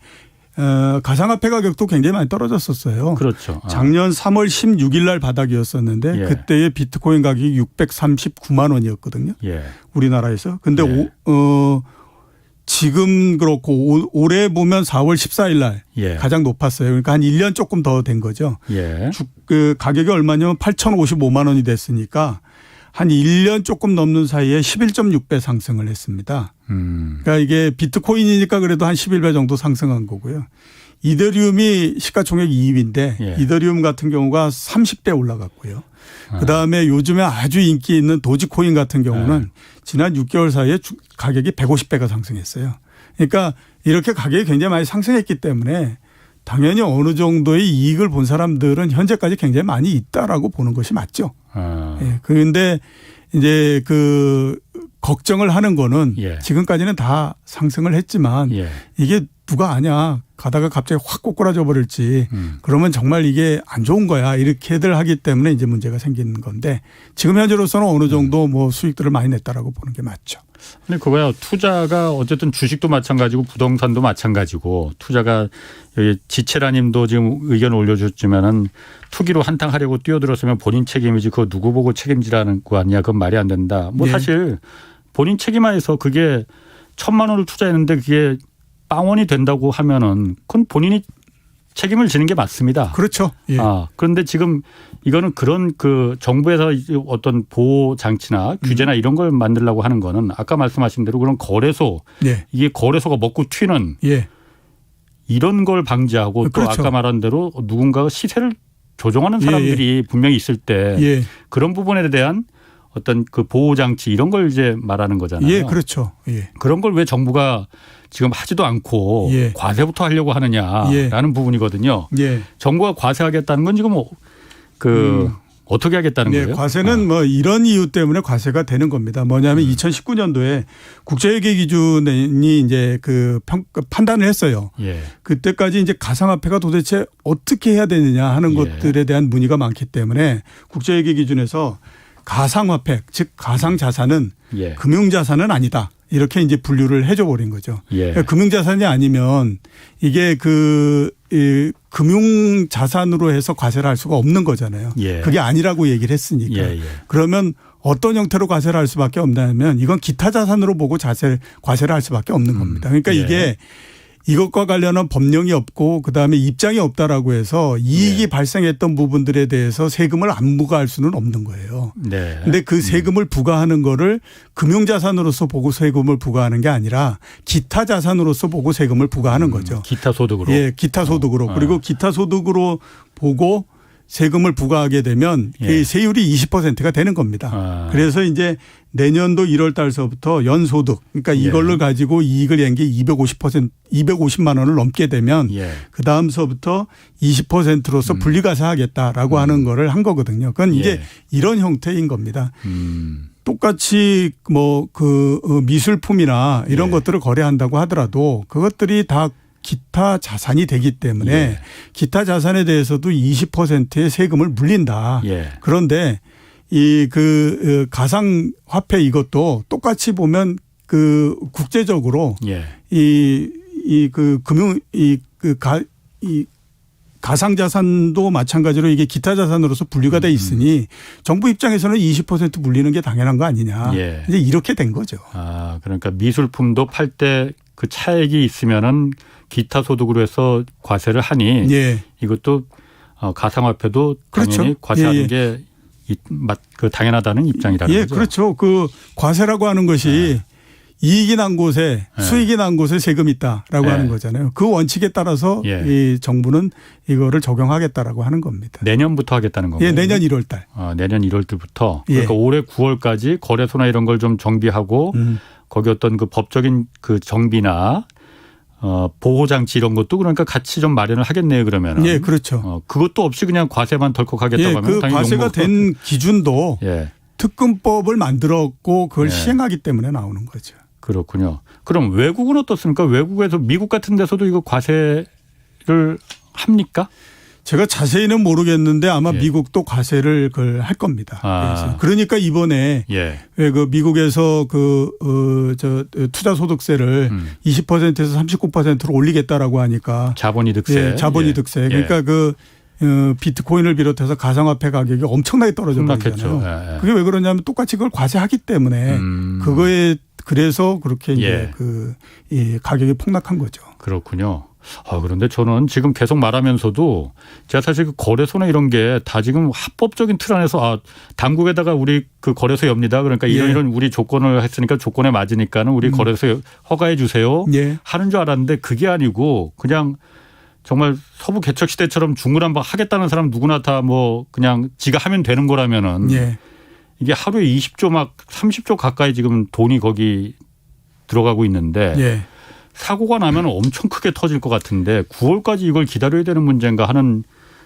가상화폐 가격도 굉장히 많이 떨어졌었어요. 그렇죠. 작년 3월 16일 날 바닥이었었는데 그때의 비트코인 가격이 639만 원이었거든요. 우리나라에서. 근데 지금 그렇고 올해 보면 4월 14일 날 가장 높았어요. 그러니까 한 1년 조금 더 된 거죠. 그 가격이 얼마냐면 8,055만 원이 됐으니까 한 1년 조금 넘는 사이에 11.6배 상승을 했습니다. 그러니까 이게 비트코인이니까 그래도 한 11배 정도 상승한 거고요. 이더리움이 시가총액 2위인데 이더리움 같은 경우가 30배 올라갔고요. 그다음에 요즘에 아주 인기 있는 도지코인 같은 경우는 지난 6개월 사이에 가격이 150배가 상승했어요. 그러니까 이렇게 가격이 굉장히 많이 상승했기 때문에 당연히 어느 정도의 이익을 본 사람들은 현재까지 굉장히 많이 있다라고 보는 것이 맞죠. 그런데 이제 그 걱정을 하는 거는 지금까지는 다 상승을 했지만 이게 누가 아냐 가다가 갑자기 확 꼬꾸라져 버릴지 그러면 정말 이게 안 좋은 거야 이렇게들 하기 때문에 이제 문제가 생기는 건데 지금 현재로서는 어느 정도 뭐 수익들을 많이 냈다라고 보는 게 맞죠. 근데 그거야 투자가 어쨌든 주식도 마찬가지고 부동산도 마찬가지고 투자가 여기 지체라님도 지금 의견을 올려주셨지만은 투기로 한탕하려고 뛰어들었으면 본인 책임이지 그거 누구 보고 책임지라는 거 아니야 그건 말이 안 된다. 뭐 사실 본인 책임하에서 그게 1,000만 원을 투자했는데 그게 빵원이 된다고 하면은 그건 본인이 책임을 지는 게 맞습니다. 그렇죠. 그런데 지금 이거는 그런 그 정부에서 어떤 보호 장치나 규제나 이런 걸 만들려고 하는 거는 아까 말씀하신 대로 그런 거래소 이게 거래소가 먹고 튀는 이런 걸 방지하고 또 아까 말한 대로 누군가가 시세를 조정하는 사람들이 분명히 있을 때 그런 부분에 대한 어떤 그 보호 장치 이런 걸 이제 말하는 거잖아요. 그렇죠. 그런 걸 왜 정부가 지금 하지도 않고 과세부터 하려고 하느냐라는 부분이거든요. 정부가 과세하겠다는 건 지금 어떻게 하겠다는 거예요? 과세는 뭐 이런 이유 때문에 과세가 되는 겁니다. 뭐냐면 2019년도에 국제회계 기준이 이제 그 판단을 했어요. 그때까지 이제 가상화폐가 도대체 어떻게 해야 되느냐 하는 것들에 대한 문의가 많기 때문에 국제회계 기준에서 가상화폐 즉 가상자산은 금융자산은 아니다. 이렇게 이제 분류를 해줘 버린 거죠. 그러니까 금융자산이 아니면 이게 금융자산으로 해서 과세를 할 수가 없는 거잖아요. 그게 아니라고 얘기를 했으니까. 그러면 어떤 형태로 과세를 할 수밖에 없냐면 이건 기타 자산으로 보고 과세를 할 수밖에 없는 겁니다. 그러니까 이게 이것과 관련한 법령이 없고 그다음에 입장이 없다라고 해서 이익이 발생했던 부분들에 대해서 세금을 안 부과할 수는 없는 거예요. 그런데 그 세금을 부과하는 거를 금융자산으로서 보고 세금을 부과하는 게 아니라 기타 자산으로서 보고 세금을 부과하는 거죠. 기타 소득으로. 기타 소득으로. 그리고 기타 소득으로 보고 세금을 부과하게 되면 이 세율이 20%가 되는 겁니다. 그래서 이제 내년도 1월 달서부터 연소득 그러니까 이걸로 가지고 이익을 낸 게 250만 원을 넘게 되면 그다음서부터 20%로서 분리과세하겠다라고 하는 거를 한 거거든요. 그건 이제 이런 형태인 겁니다. 똑같이 뭐 그 미술품이나 이런 것들을 거래한다고 하더라도 그것들이 다 기타 자산이 되기 때문에 예. 기타 자산에 대해서도 20%의 세금을 물린다. 예. 그런데 가상화폐 이것도 똑같이 보면 국제적으로 예. 가상자산도 마찬가지로 이게 기타 자산으로서 분류가 돼 있으니 정부 입장에서는 20% 물리는 게 당연한 거 아니냐. 예. 이제 이렇게 된 거죠. 아, 그러니까 미술품도 팔 때 그 차액이 있으면은 기타 소득으로 해서 과세를 하니 예. 이것도 가상화폐도 당연히 그렇죠. 과세하는 예. 게 당연하다는 입장이라는 예, 거죠. 그렇죠. 그 과세라고 하는 것이 이익이 난 곳에 수익이 난 곳에 세금이 있다라고 하는 거잖아요. 그 원칙에 따라서 이 정부는 이거를 적용하겠다라고 하는 겁니다. 내년부터 하겠다는 건가요? 예, 내년 1월 달. 내년 1월 달부터. 예. 그러니까 올해 9월까지 거래소나 이런 걸 좀 정비하고 거기 어떤 그 법적인 그 정비나 보호장치 이런 것도 그러니까 같이 좀 마련을 하겠네요, 그러면은. 예, 그렇죠. 그것도 없이 그냥 과세만 덜컥 하겠다고 예, 하면 그 당연히 과세가 된 기준도 예. 특근법을 만들었고 그걸 예. 시행하기 때문에 나오는 거죠. 그렇군요. 그럼 외국은 어떻습니까? 외국에서 미국 같은 데서도 이거 과세를 합니까? 제가 자세히는 모르겠는데 아마 예. 미국도 과세를 그걸 할 겁니다. 그러니까 이번에 예. 왜 그 미국에서 투자 소득세를 20%에서 39%로 올리겠다라고 하니까 자본이득세. 예, 자본이득세. 그러니까 비트코인을 비롯해서 가상화폐 가격이 엄청나게 떨어져 버리잖아요. 그게 왜 그러냐면 똑같이 그걸 과세하기 때문에 그거에 그래서 그렇게 이제 이 가격이 폭락한 거죠. 그렇군요. 그런데 저는 지금 계속 말하면서도 제가 사실 그 거래소나 이런 게 다 지금 합법적인 틀 안에서 당국에다가 우리 그 거래소 엽니다. 그러니까 이런 우리 조건을 했으니까 조건에 맞으니까는 우리 거래소 허가해 주세요. 하는 줄 알았는데 그게 아니고 그냥 정말 서부 개척 시대처럼 중구난방 하겠다는 사람 누구나 다 뭐 그냥 지가 하면 되는 거라면은 이게 하루에 20조 막 30조 가까이 지금 돈이 거기 들어가고 있는데 사고가 나면 엄청 크게 터질 것 같은데 9월까지 이걸 기다려야 되는 문제인가 하는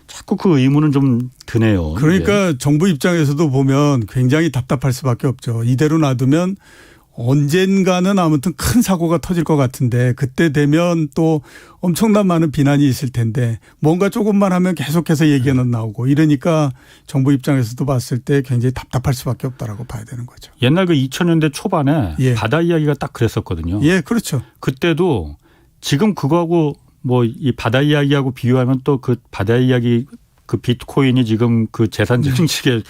자꾸 그 의문은 좀 드네요. 그러니까 정부 입장에서도 보면 굉장히 답답할 수밖에 없죠. 이대로 놔두면 언젠가는 아무튼 큰 사고가 터질 것 같은데 그때 되면 또 엄청난 많은 비난이 있을 텐데 뭔가 조금만 하면 계속해서 얘기는 나오고 이러니까 정부 입장에서도 봤을 때 굉장히 답답할 수밖에 없다라고 봐야 되는 거죠. 옛날 그 2000년대 초반에 바다 이야기가 딱 그랬었거든요. 예, 그렇죠. 그때도 지금 그거하고 뭐 이 바다 이야기하고 비교하면 또 그 바다 이야기 그 비트코인이 지금 그 재산 증식의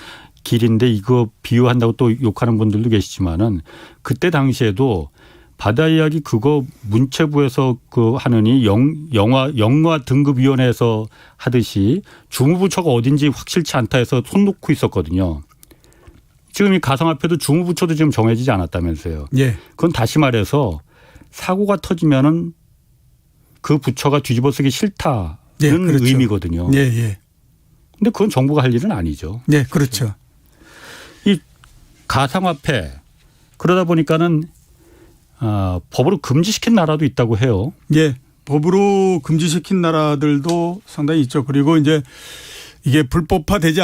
길인데 이거 비유한다고 또 욕하는 분들도 계시지만은 그때 당시에도 바다 이야기 그거 문체부에서 그 하느니 영화 등급위원회에서 하듯이 주무부처가 어딘지 확실치 않다 해서 손 놓고 있었거든요. 지금 이 가상화폐도 주무부처도 지금 정해지지 않았다면서요. 예. 그건 다시 말해서 사고가 터지면은 그 부처가 뒤집어 쓰기 싫다는 그렇죠. 의미거든요. 예, 예. 근데 그건 정부가 할 일은 아니죠. 네, 그렇죠. 이 가상화폐 그러다 보니까는 법으로 금지시킨 나라도 있다고 해요. 예, 법으로 금지시킨 나라들도 상당히 있죠. 그리고 이제 이게 불법화되지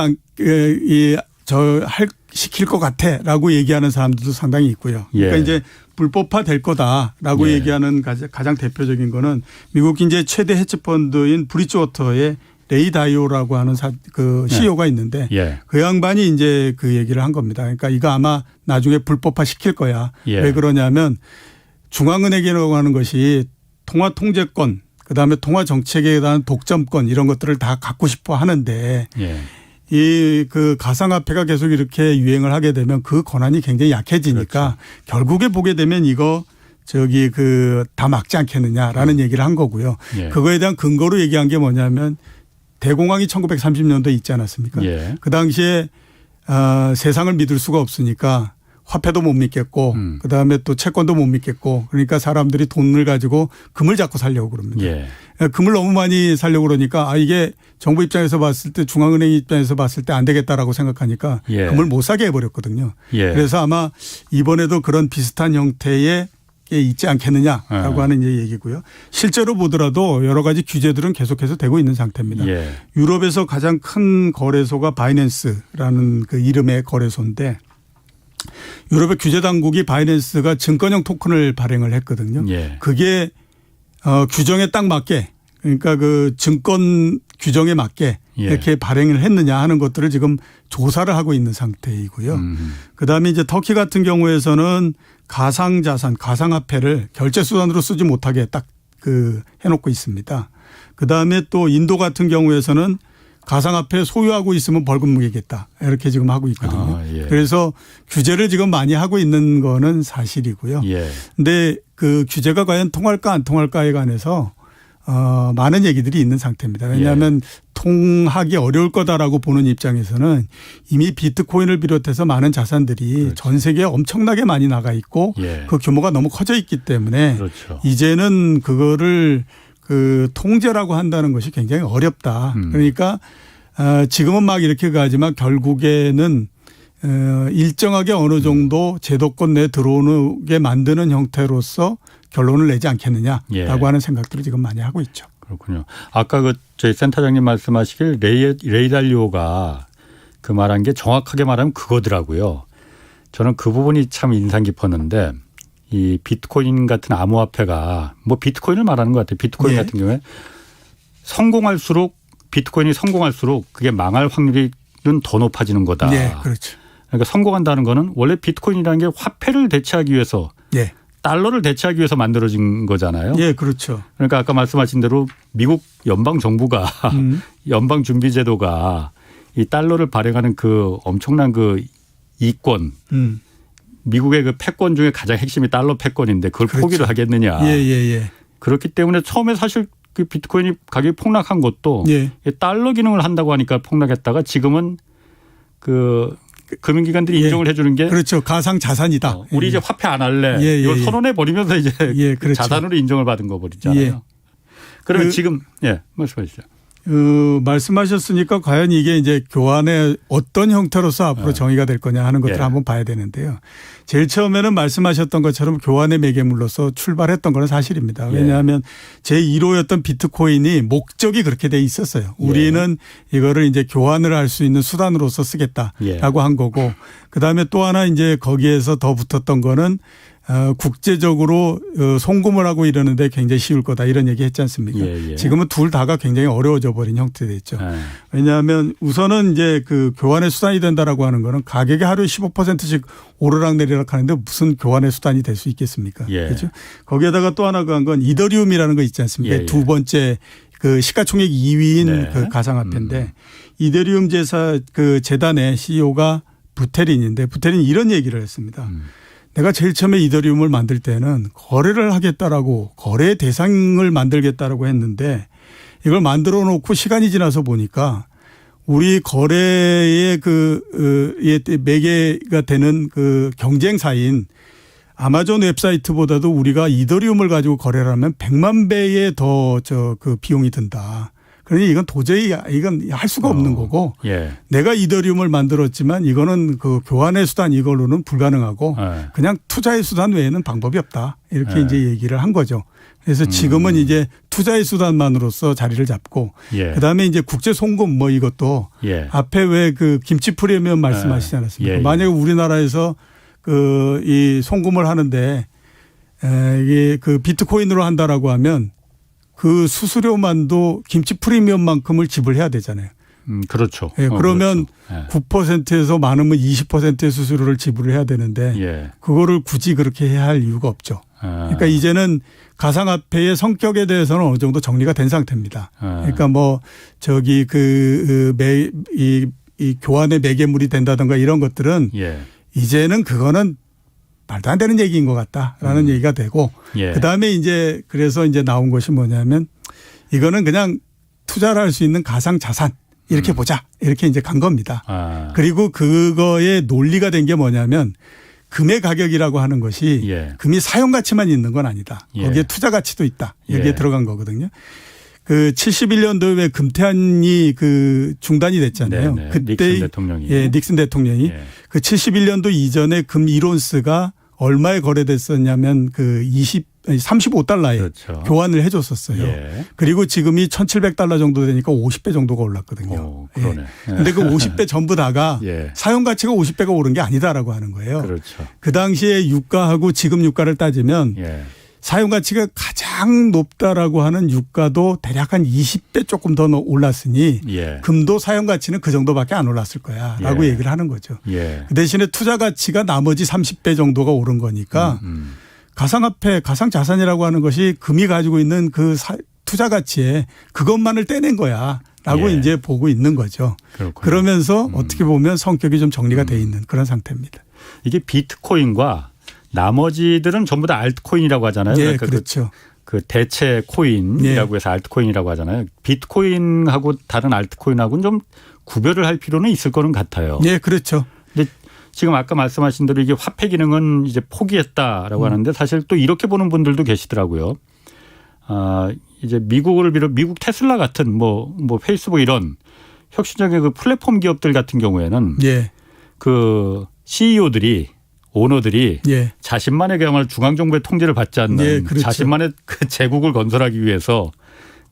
시킬 것 같아라고 얘기하는 사람들도 상당히 있고요. 그러니까 이제 불법화될 거다라고 얘기하는 가장 대표적인 거는 미국 이제 최대 헤지펀드인 브리지워터의 레이 다이오라고 하는 그 CEO가 있는데 그 양반이 이제 그 얘기를 한 겁니다. 그러니까 이거 아마 나중에 불법화 시킬 거야. 왜 그러냐면 중앙은행이라고 하는 것이 통화 통제권 그다음에 통화 정책에 대한 독점권 이런 것들을 다 갖고 싶어 하는데 이 그 가상화폐가 계속 이렇게 유행을 하게 되면 그 권한이 굉장히 약해지니까 결국에 보게 되면 이거 다 막지 않겠느냐라는 얘기를 한 거고요. 그거에 대한 근거로 얘기한 게 뭐냐면 대공황이 1930년도에 있지 않았습니까? 그 당시에 세상을 믿을 수가 없으니까 화폐도 못 믿겠고 그다음에 또 채권도 못 믿겠고 그러니까 사람들이 돈을 가지고 금을 잡고 살려고 그럽니다. 금을 너무 많이 살려고 그러니까 이게 정부 입장에서 봤을 때 중앙은행 입장에서 봤을 때 안 되겠다라고 생각하니까 금을 못 사게 해버렸거든요. 그래서 아마 이번에도 그런 비슷한 형태의 있지 않겠느냐라고 하는 얘기고요. 실제로 보더라도 여러 가지 규제들은 계속해서 되고 있는 상태입니다. 유럽에서 가장 큰 거래소가 바이낸스라는 그 이름의 거래소인데 유럽의 규제 당국이 바이낸스가 증권형 토큰을 발행을 했거든요. 그게 규정에 딱 맞게 그러니까 그 증권 규정에 맞게 예. 이렇게 발행을 했느냐 하는 것들을 지금 조사를 하고 있는 상태이고요. 그다음에 이제 터키 같은 경우에서는 가상자산, 가상화폐를 결제 수단으로 쓰지 못하게 딱 그 해놓고 있습니다. 그다음에 또 인도 같은 경우에서는 가상화폐 소유하고 있으면 벌금 물리겠다 이렇게 지금 하고 있거든요. 예. 그래서 규제를 지금 많이 하고 있는 거는 사실이고요. 그런데 그 규제가 과연 통할까 안 통할까에 관해서 많은 얘기들이 있는 상태입니다. 왜냐하면 통하기 어려울 거다라고 보는 입장에서는 이미 비트코인을 비롯해서 많은 자산들이 그렇죠. 전 세계에 엄청나게 많이 나가 있고 그 규모가 너무 커져 있기 때문에 그렇죠. 이제는 그거를 그 통제라고 한다는 것이 굉장히 어렵다. 그러니까 지금은 막 이렇게 가지만 결국에는 일정하게 어느 정도 제도권 내에 들어오게 만드는 형태로서 결론을 내지 않겠느냐라고 하는 생각들을 지금 많이 하고 있죠. 그렇군요. 아까 그 저희 센터장님 말씀하시길 레이 달리오가 그 말한 게 정확하게 말하면 그거더라고요. 저는 그 부분이 참 인상 깊었는데 이 비트코인 같은 암호화폐가 뭐 비트코인을 말하는 것 같아요. 비트코인 같은 경우에 성공할수록 비트코인이 성공할수록 그게 망할 확률이 더 높아지는 거다. 네, 그렇죠. 그러니까 성공한다는 거는 원래 비트코인이라는 게 화폐를 대체하기 위해서 달러를 대체하기 위해서 만들어진 거잖아요. 예, 그렇죠. 그러니까 아까 말씀하신 대로 미국 연방 정부가 연방 준비 제도가 이 달러를 발행하는 그 엄청난 그 이권 미국의 그 패권 중에 가장 핵심이 달러 패권인데 그걸 그렇죠. 포기를 하겠느냐. 그렇기 때문에 처음에 사실 그 비트코인이 가격이 폭락한 것도 달러 기능을 한다고 하니까 폭락했다가 지금은 그 금융기관들이 인정을 해 주는 게 그렇죠. 가상 자산이다. 우리 이제 화폐 안 할래. 이걸 선언해 버리면서 이제 그렇죠. 자산으로 인정을 받은 거 버리잖아요. 그러면 지금 말씀하시죠. 말씀하셨으니까 과연 이게 이제 교환의 어떤 형태로서 앞으로 정의가 될 거냐 하는 것들을 한번 봐야 되는데요. 제일 처음에는 말씀하셨던 것처럼 교환의 매개물로서 출발했던 건 사실입니다. 왜냐하면 제1호였던 비트코인이 목적이 그렇게 돼 있었어요. 우리는 이거를 이제 교환을 할 수 있는 수단으로서 쓰겠다라고 한 거고 그다음에 또 하나 이제 거기에서 더 붙었던 거는 국제적으로 송금을 하고 이러는데 굉장히 쉬울 거다 이런 얘기 했지 않습니까? 지금은 둘 다가 굉장히 어려워져 버린 형태됐죠. 왜냐하면 우선은 이제 그 교환의 수단이 된다라고 하는 거는 가격이 하루에 15%씩 오르락내리락 하는데 무슨 교환의 수단이 될 수 있겠습니까? 그렇죠? 거기에다가 또 하나 간 건 이더리움이라는 거 있지 않습니까? 두 번째 그 시가총액 2위인 그 가상화폐인데 이더리움 그 재단의 CEO가 부테린인데 부테린이 이런 얘기를 했습니다. 내가 제일 처음에 이더리움을 만들 때는 거래를 하겠다라고 거래 대상을 만들겠다라고 했는데 이걸 만들어 놓고 시간이 지나서 보니까 우리 거래의 매개가 되는 그 경쟁사인 아마존 웹사이트보다도 우리가 이더리움을 가지고 거래를 하면 100만 배의 더 그 비용이 든다. 그러니 이건 도저히 이건 할 수가 없는 거고 내가 이더리움을 만들었지만 이거는 그 교환의 수단 이걸로는 불가능하고 그냥 투자의 수단 외에는 방법이 없다. 이렇게 이제 얘기를 한 거죠. 그래서 지금은 이제 투자의 수단만으로서 자리를 잡고 그다음에 이제 국제 송금 뭐 이것도 앞에 왜 그 김치 프리미엄 말씀하시지 않았습니까? 만약에 우리나라에서 그 이 송금을 하는데 이게 그 비트코인으로 한다라고 하면 그 수수료만도 김치 프리미엄만큼을 지불해야 되잖아요. 그렇죠. 그러면 9%에서 많으면 20%의 수수료를 지불을 해야 되는데 그거를 굳이 그렇게 해야 할 이유가 없죠. 그러니까 이제는 가상화폐의 성격에 대해서는 어느 정도 정리가 된 상태입니다. 그러니까 뭐 저기 이 교환의 매개물이 된다든가 이런 것들은 이제는 그거는 말도 안 되는 얘기인 것 같다라는 얘기가 되고 그다음에 이제 그래서 이제 나온 것이 뭐냐면 이거는 그냥 투자를 할 수 있는 가상 자산 이렇게 보자 이렇게 이제 간 겁니다. 그리고 그거의 논리가 된 게 뭐냐면 금의 가격이라고 하는 것이 금이 사용 가치만 있는 건 아니다. 거기에 투자 가치도 있다. 여기에 들어간 거거든요. 그 71년도에 왜 금태환이 그 중단이 됐잖아요. 그때 닉슨 대통령이 그 71년도 이전에 금 1온스가 얼마에 거래됐었냐면 그 35달러에 교환을 해 줬었어요. 그리고 지금이 1,700달러 정도 되니까 50배 정도가 올랐거든요. 그런데 그 50배 전부 다가 사용 가치가 50배가 오른 게 아니다라고 하는 거예요. 그 당시에 유가하고 지금 유가를 따지면 사용 가치가 가장 높다라고 하는 유가도 대략 한 20배 조금 더 올랐으니 예. 금도 사용 가치는 그 정도밖에 안 올랐을 거야라고 예. 얘기를 하는 거죠. 예. 그 대신에 투자 가치가 나머지 30배 정도가 오른 거니까 가상화폐, 가상자산이라고 하는 것이 금이 가지고 있는 그 투자 가치에 그것만을 떼낸 거야라고 예. 이제 보고 있는 거죠. 그렇군요. 그러면서 어떻게 보면 성격이 좀 정리가 돼 있는 그런 상태입니다. 이게 비트코인과 나머지들은 전부 다 알트코인이라고 하잖아요. 예, 그러니까 그렇죠. 그 대체 코인이라고 해서 알트코인이라고 하잖아요. 비트코인하고 다른 알트코인하고는 좀 구별을 할 필요는 있을 거는 같아요. 예, 그렇죠. 근데 지금 아까 말씀하신 대로 이게 화폐 기능은 이제 포기했다라고 하는데 사실 또 이렇게 보는 분들도 계시더라고요. 이제 미국을 비롯 미국 테슬라 같은 뭐 페이스북 이런 혁신적인 그 플랫폼 기업들 같은 경우에는 예. 그 CEO들이 오너들이 예. 자신만의 그야말로 중앙정부의 통제를 받지 않는 예, 그렇죠. 자신만의 그 제국을 건설하기 위해서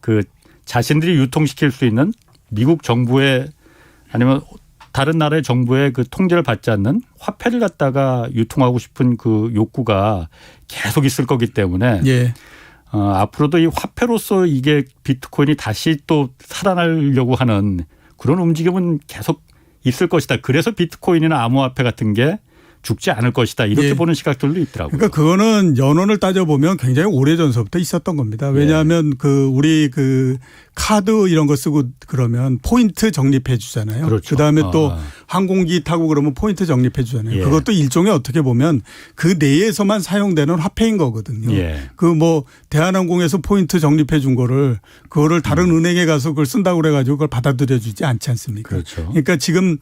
그 자신들이 유통시킬 수 있는 미국 정부의 아니면 다른 나라의 정부의 그 통제를 받지 않는 화폐를 갖다가 유통하고 싶은 그 욕구가 계속 있을 거기 때문에 예. 앞으로도 이 화폐로서 이게 비트코인이 다시 또 살아나려고 하는 그런 움직임은 계속 있을 것이다. 그래서 비트코인이나 암호화폐 같은 게 죽지 않을 것이다. 이렇게 예. 보는 시각들도 있더라고요. 그러니까 그거는 연원을 따져보면 굉장히 오래전서부터 있었던 겁니다. 왜냐하면 우리 카드 이런 거 쓰고 그러면 포인트 적립해 주잖아요. 그렇죠. 그다음에 또 항공기 타고 그러면 포인트 적립해 주잖아요. 예. 그것도 일종의 어떻게 보면 그 내에서만 사용되는 화폐인 거거든요. 예. 대한항공에서 포인트 적립해 준 그거를 다른 은행에 가서 그걸 쓴다고 그래가지고 그걸 받아들여 주지 않지 않습니까? 그렇죠. 그러니까 지금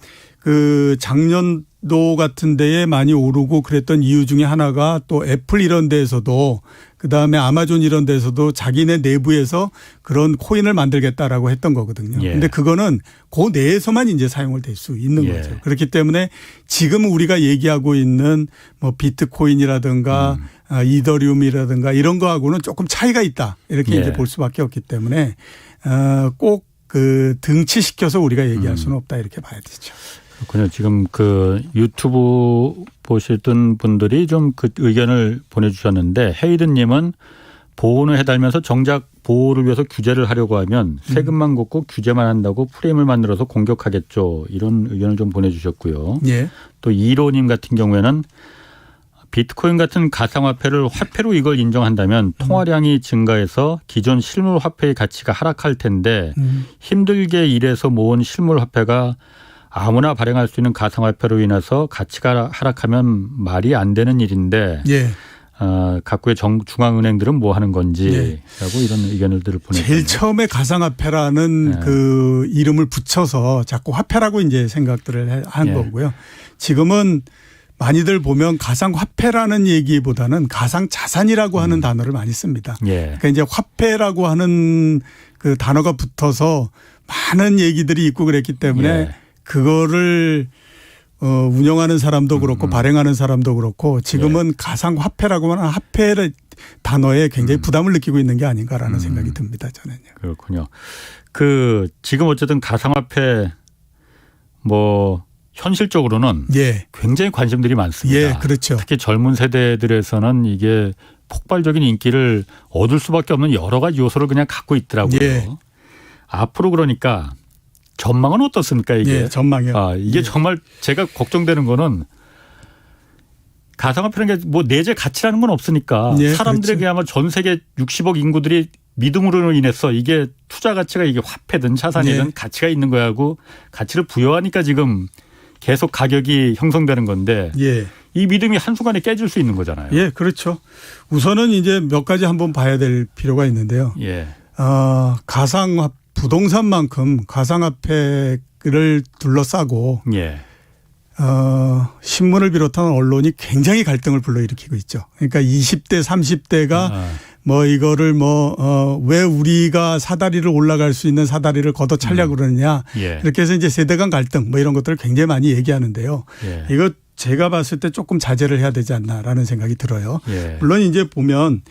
작년도 같은 데에 많이 오르고 그랬던 이유 중에 하나가 또 애플 이런 데에서도 그다음에 아마존 이런 데서도 자기네 내부에서 그런 코인을 만들겠다라고 했던 거거든요. 예. 근데 그거는 그 내에서만 이제 사용을 될 수 있는 예. 거죠. 그렇기 때문에 지금 우리가 얘기하고 있는 뭐 비트코인이라든가 이더리움이라든가 이런 거하고는 조금 차이가 있다. 이렇게 예. 이제 볼 수밖에 없기 때문에 꼭 등치시켜서 우리가 얘기할 수는 없다. 이렇게 봐야 되죠. 그렇군요. 지금 유튜브 보시던 분들이 좀 그 의견을 보내주셨는데 헤이든님은 보호는 해달면서 정작 보호를 위해서 규제를 하려고 하면 세금만 걷고 규제만 한다고 프레임을 만들어서 공격하겠죠. 이런 의견을 좀 보내주셨고요. 예. 또 이로님 같은 경우에는 비트코인 같은 가상화폐를 화폐로 이걸 인정한다면 통화량이 증가해서 기존 실물 화폐의 가치가 하락할 텐데 힘들게 일해서 모은 실물 화폐가 아무나 발행할 수 있는 가상화폐로 인해서 가치가 하락하면 말이 안 되는 일인데 예. 각국의 중앙은행들은 뭐 하는 건지라고 이런 의견들을 보내주셨네요. 제일 처음에 가상화폐라는 그 이름을 붙여서 자꾸 화폐라고 이제 생각들을 한 거고요. 지금은 많이들 보면 가상화폐라는 얘기보다는 가상자산이라고 하는 단어를 많이 씁니다. 그러니까 이제 화폐라고 하는 그 단어가 붙어서 많은 얘기들이 있고 그랬기 때문에 그거를 운영하는 사람도 그렇고 발행하는 사람도 그렇고 지금은 가상화폐라고 하는 화폐의 단어에 굉장히 부담을 느끼고 있는 게 아닌가라는 생각이 듭니다. 저는요. 그렇군요. 지금 어쨌든 가상화폐 현실적으로는 굉장히 관심들이 많습니다. 예, 그렇죠. 특히 젊은 세대들에서는 이게 폭발적인 인기를 얻을 수밖에 없는 여러 가지 요소를 그냥 갖고 있더라고요. 예. 앞으로 그러니까 전망은 어떻습니까 이게? 예, 전망이요. 이게 정말 제가 걱정되는 거는 가상화폐라는 게 내재 가치라는 건 없으니까 사람들의 그렇죠. 그야말로 전 세계 60억 인구들이 믿음으로 인해서 이게 투자 가치가 이게 화폐든 자산이든 가치가 있는 거야 하고 가치를 부여하니까 지금 계속 가격이 형성되는 건데 이 믿음이 한순간에 깨질 수 있는 거잖아요. 예, 그렇죠. 우선은 이제 몇 가지 한번 봐야 될 필요가 있는데요. 부동산만큼 가상화폐를 둘러싸고 신문을 비롯한 언론이 굉장히 갈등을 불러일으키고 있죠. 그러니까 20대, 30대가 이거를 왜 우리가 사다리를 올라갈 수 있는 사다리를 걷어차려고 그러느냐. 이렇게 해서 이제 세대 간 갈등 이런 것들을 굉장히 많이 얘기하는데요. 이거 제가 봤을 때 조금 자제를 해야 되지 않나라는 생각이 들어요. 물론 이제 보면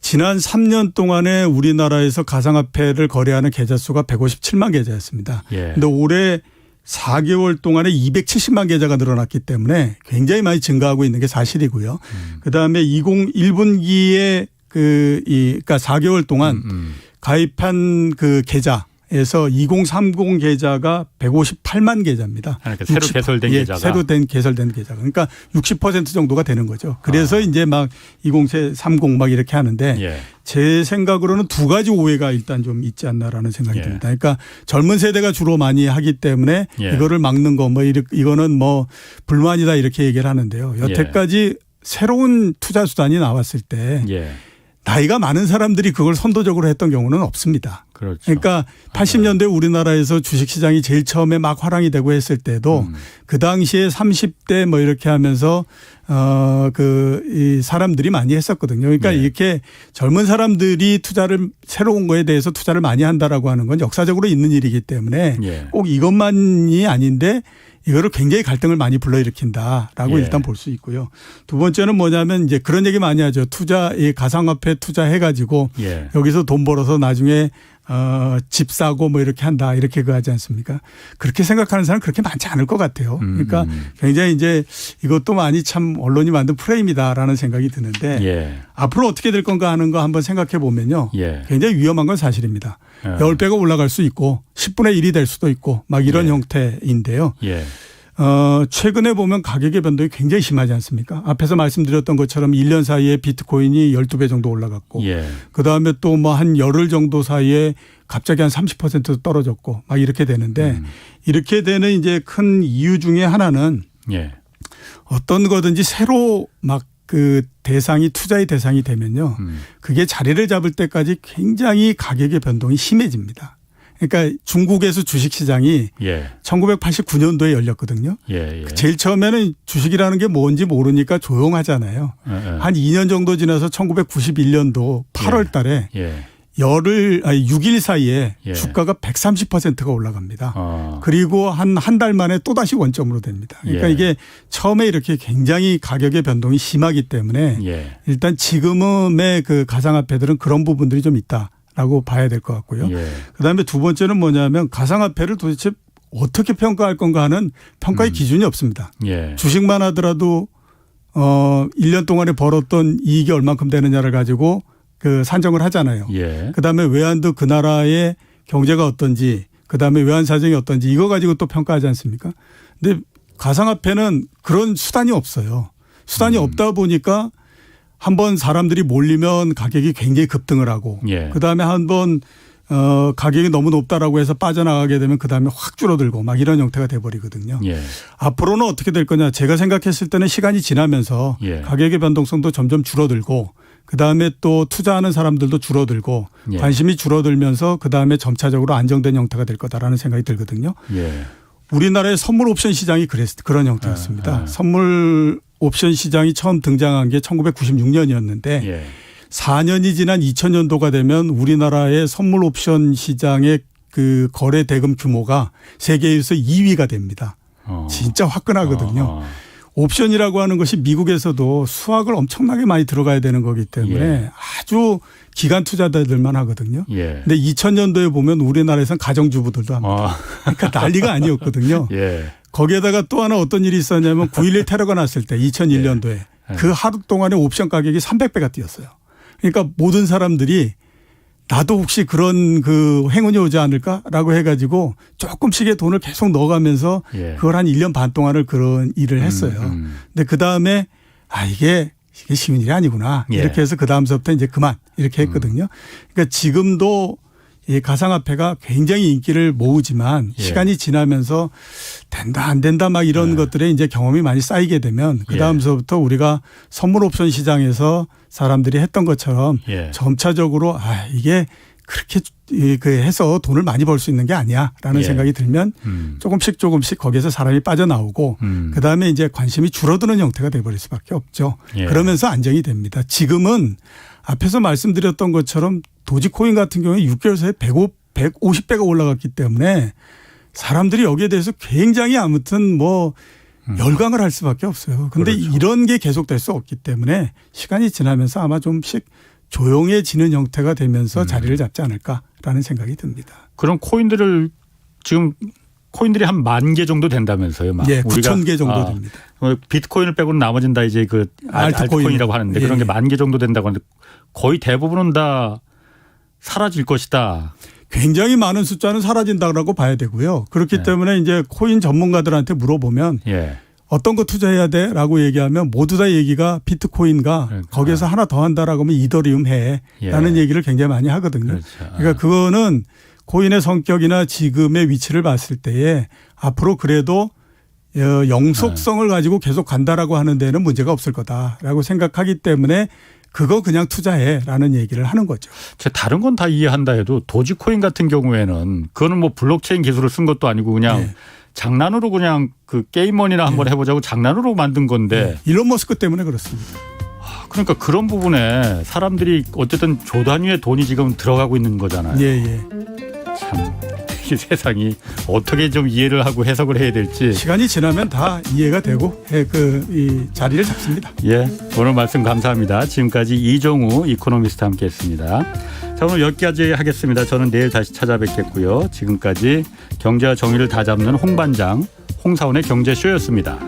지난 3년 동안에 우리나라에서 가상화폐를 거래하는 계좌 수가 157만 계좌였습니다. 그런데 올해 4개월 동안에 270만 계좌가 늘어났기 때문에 굉장히 많이 증가하고 있는 게 사실이고요. 그다음에 2021분기에 그러니까 4개월 동안 가입한 그 계좌에서 2030 계좌가 158만 계좌입니다. 그러니까 새로 개설된 계좌가. 새로 개설된 계좌가. 그러니까 60% 정도가 되는 거죠. 그래서 이제 막 2030 막 이렇게 하는데 예. 제 생각으로는 두 가지 오해가 일단 좀 있지 않나라는 생각이 예. 듭니다. 그러니까 젊은 세대가 주로 많이 하기 때문에 예. 이거를 막는 거 뭐 이거는 뭐 불만이다 이렇게 얘기를 하는데요. 여태까지 새로운 투자 수단이 나왔을 때 예. 나이가 많은 사람들이 그걸 선도적으로 했던 경우는 없습니다. 그렇죠. 그러니까 80년대 우리나라에서 주식시장이 제일 처음에 막 화랑이 되고 했을 때도 그 당시에 30대 뭐 이렇게 하면서 이 사람들이 많이 했었거든요. 그러니까 네. 이렇게 젊은 사람들이 투자를 새로운 거에 대해서 투자를 많이 한다라고 하는 건 역사적으로 있는 일이기 때문에 예. 꼭 이것만이 아닌데 이거를 굉장히 갈등을 많이 불러일으킨다라고 예. 일단 볼 수 있고요. 두 번째는 뭐냐면 이제 그런 얘기 많이 하죠. 이 가상화폐 투자해가지고 예. 여기서 돈 벌어서 나중에 집 사고 뭐 이렇게 한다 이렇게 하지 않습니까? 그렇게 생각하는 사람 그렇게 많지 않을 것 같아요. 그러니까 굉장히 이제 이것도 많이 참 언론이 만든 프레임이다라는 생각이 드는데 예. 앞으로 어떻게 될 건가 하는 거 한번 생각해 보면요. 예. 굉장히 위험한 건 사실입니다. 10배가 올라갈 수 있고 10분의 1이 될 수도 있고 막 이런 예. 형태인데요. 예. 최근에 보면 가격의 변동이 굉장히 심하지 않습니까? 앞에서 말씀드렸던 것처럼 1년 사이에 비트코인이 12배 정도 올라갔고 예. 그다음에 또 뭐 한 열흘 정도 사이에 갑자기 한 30% 떨어졌고 막 이렇게 되는데 이렇게 되는 이제 큰 이유 중에 하나는 예. 어떤 거든지 새로 막 그 대상이 투자의 대상이 되면요. 그게 자리를 잡을 때까지 굉장히 가격의 변동이 심해집니다. 그러니까 중국에서 주식시장이 예. 1989년도에 열렸거든요. 예. 예. 제일 처음에는 주식이라는 게 뭔지 모르니까 조용하잖아요. 한 2년 정도 지나서 1991년도 8월 달에 예. 6일 사이에 예. 주가가 130%가 올라갑니다. 그리고 한 달 만에 또다시 원점으로 됩니다. 그러니까 예. 이게 처음에 이렇게 굉장히 가격의 변동이 심하기 때문에 예. 일단 지금의 그 가상화폐들은 그런 부분들이 좀 있다라고 봐야 될 것 같고요. 예. 그다음에 두 번째는 뭐냐면 가상화폐를 도대체 어떻게 평가할 건가 하는 평가의 기준이 없습니다. 예. 주식만 하더라도 1년 동안에 벌었던 이익이 얼만큼 되느냐를 가지고 그 산정을 하잖아요. 예. 그다음에 외환도 그 나라의 경제가 어떤지 그다음에 외환 사정이 어떤지 이거 가지고 또 평가하지 않습니까? 근데 가상화폐는 그런 수단이 없어요. 수단이 없다 보니까 한번 사람들이 몰리면 가격이 굉장히 급등을 하고 예. 그다음에 한번 가격이 너무 높다라고 해서 빠져나가게 되면 그다음에 확 줄어들고 막 이런 형태가 돼버리거든요. 예. 앞으로는 어떻게 될 거냐. 제가 생각했을 때는 시간이 지나면서 예. 가격의 변동성도 점점 줄어들고 그다음에 또 투자하는 사람들도 줄어들고 예. 관심이 줄어들면서 그다음에 점차적으로 안정된 형태가 될 거다라는 생각이 들거든요. 예. 우리나라의 선물 옵션 시장이 그런 형태였습니다. 선물 옵션 시장이 처음 등장한 게 1996년이었는데 예. 4년이 지난 2000년도가 되면 우리나라의 선물 옵션 시장의 그 거래 대금 규모가 세계에서 2위가 됩니다. 진짜 화끈하거든요. 옵션이라고 하는 것이 미국에서도 수확을 엄청나게 많이 들어가야 되는 거기 때문에 예. 아주 기관 투자자들만 하거든요. 예. 근데 2000년도에 보면 우리나라에서는 가정주부들도 합니다. 그러니까 난리가 아니었거든요. 예. 거기에다가 또 하나 어떤 일이 있었냐면 9.11 테러가 났을 때 2001년도에 예. 그 하루 동안에 옵션 가격이 300배가 뛰었어요. 그러니까 모든 사람들이 나도 혹시 그런 그 행운이 오지 않을까라고 해가지고 조금씩의 돈을 계속 넣어가면서 예. 그걸 한 1년 반 동안을 그런 일을 했어요. 근데 그 다음에 이게 쉬운 일이 아니구나. 예. 이렇게 해서 그 다음서부터 이제 그만 이렇게 했거든요. 그러니까 지금도 이 가상화폐가 굉장히 인기를 모으지만 예. 시간이 지나면서 된다 안 된다 막 이런 것들에 이제 경험이 많이 쌓이게 되면 그 다음서부터 우리가 선물 옵션 시장에서 사람들이 했던 것처럼 예. 점차적으로 이게 그렇게 해서 돈을 많이 벌 수 있는 게 아니야라는 예. 생각이 들면 조금씩 거기에서 사람이 빠져나오고 그다음에 이제 관심이 줄어드는 형태가 돼버릴 수밖에 없죠. 예. 그러면서 안정이 됩니다. 지금은 앞에서 말씀드렸던 것처럼 도지코인 같은 경우에 6개월 사이에 150배가 올라갔기 때문에 사람들이 여기에 대해서 굉장히 아무튼 뭐 열광을 할 수밖에 없어요. 그런데 그렇죠. 이런 게 계속될 수 없기 때문에 시간이 지나면서 아마 좀씩 조용해지는 형태가 되면서 자리를 잡지 않을까라는 생각이 듭니다. 그런 코인들을 지금 코인들이 한 10,000개 정도 된다면서요. 막. 예, 9,000개 정도 됩니다. 비트코인을 빼고는 나머지는 다 이제 그 알트코인이라고 하는데 그런 게 10,000개 정도 된다고 하는데 거의 대부분은 다 사라질 것이다. 굉장히 많은 숫자는 사라진다고 봐야 되고요. 그렇기 때문에 이제 코인 전문가들한테 물어보면 어떤 거 투자해야 돼? 라고 얘기하면 모두 다 얘기가 비트코인과 거기에서 하나 더 한다라고 하면 이더리움 해. 라는 얘기를 굉장히 많이 하거든요. 그렇죠. 그러니까 그거는 코인의 성격이나 지금의 위치를 봤을 때에 앞으로 그래도 영속성을 가지고 계속 간다라고 하는 데는 문제가 없을 거다라고 생각하기 때문에 그거 그냥 투자해라는 얘기를 하는 거죠. 다른 건 다 이해한다 해도 도지코인 같은 경우에는 그거는 뭐 블록체인 기술을 쓴 것도 아니고 그냥 장난으로 그냥 그 게임머니나 한번 해보자고 장난으로 만든 건데. 일론 머스크 때문에 그렇습니다. 그러니까 그런 부분에 사람들이 어쨌든 조 단위의 돈이 지금 들어가고 있는 거잖아요. 참 이 세상이 어떻게 좀 이해를 하고 해석을 해야 될지. 시간이 지나면 다 이해가 되고 이 자리를 잡습니다. 오늘 말씀 감사합니다. 지금까지 이종우 이코노미스트 함께했습니다. 자, 오늘 여기까지 하겠습니다. 저는 내일 다시 찾아뵙겠고요. 지금까지 경제와 정의를 다 잡는 홍반장 홍사원의 경제쇼였습니다.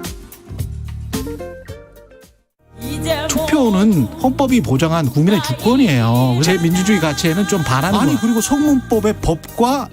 투표는 헌법이 보장한 국민의 주권이에요. 제 민주주의 가치에는 좀 반하는 거예요. 그리고 성문법의 법과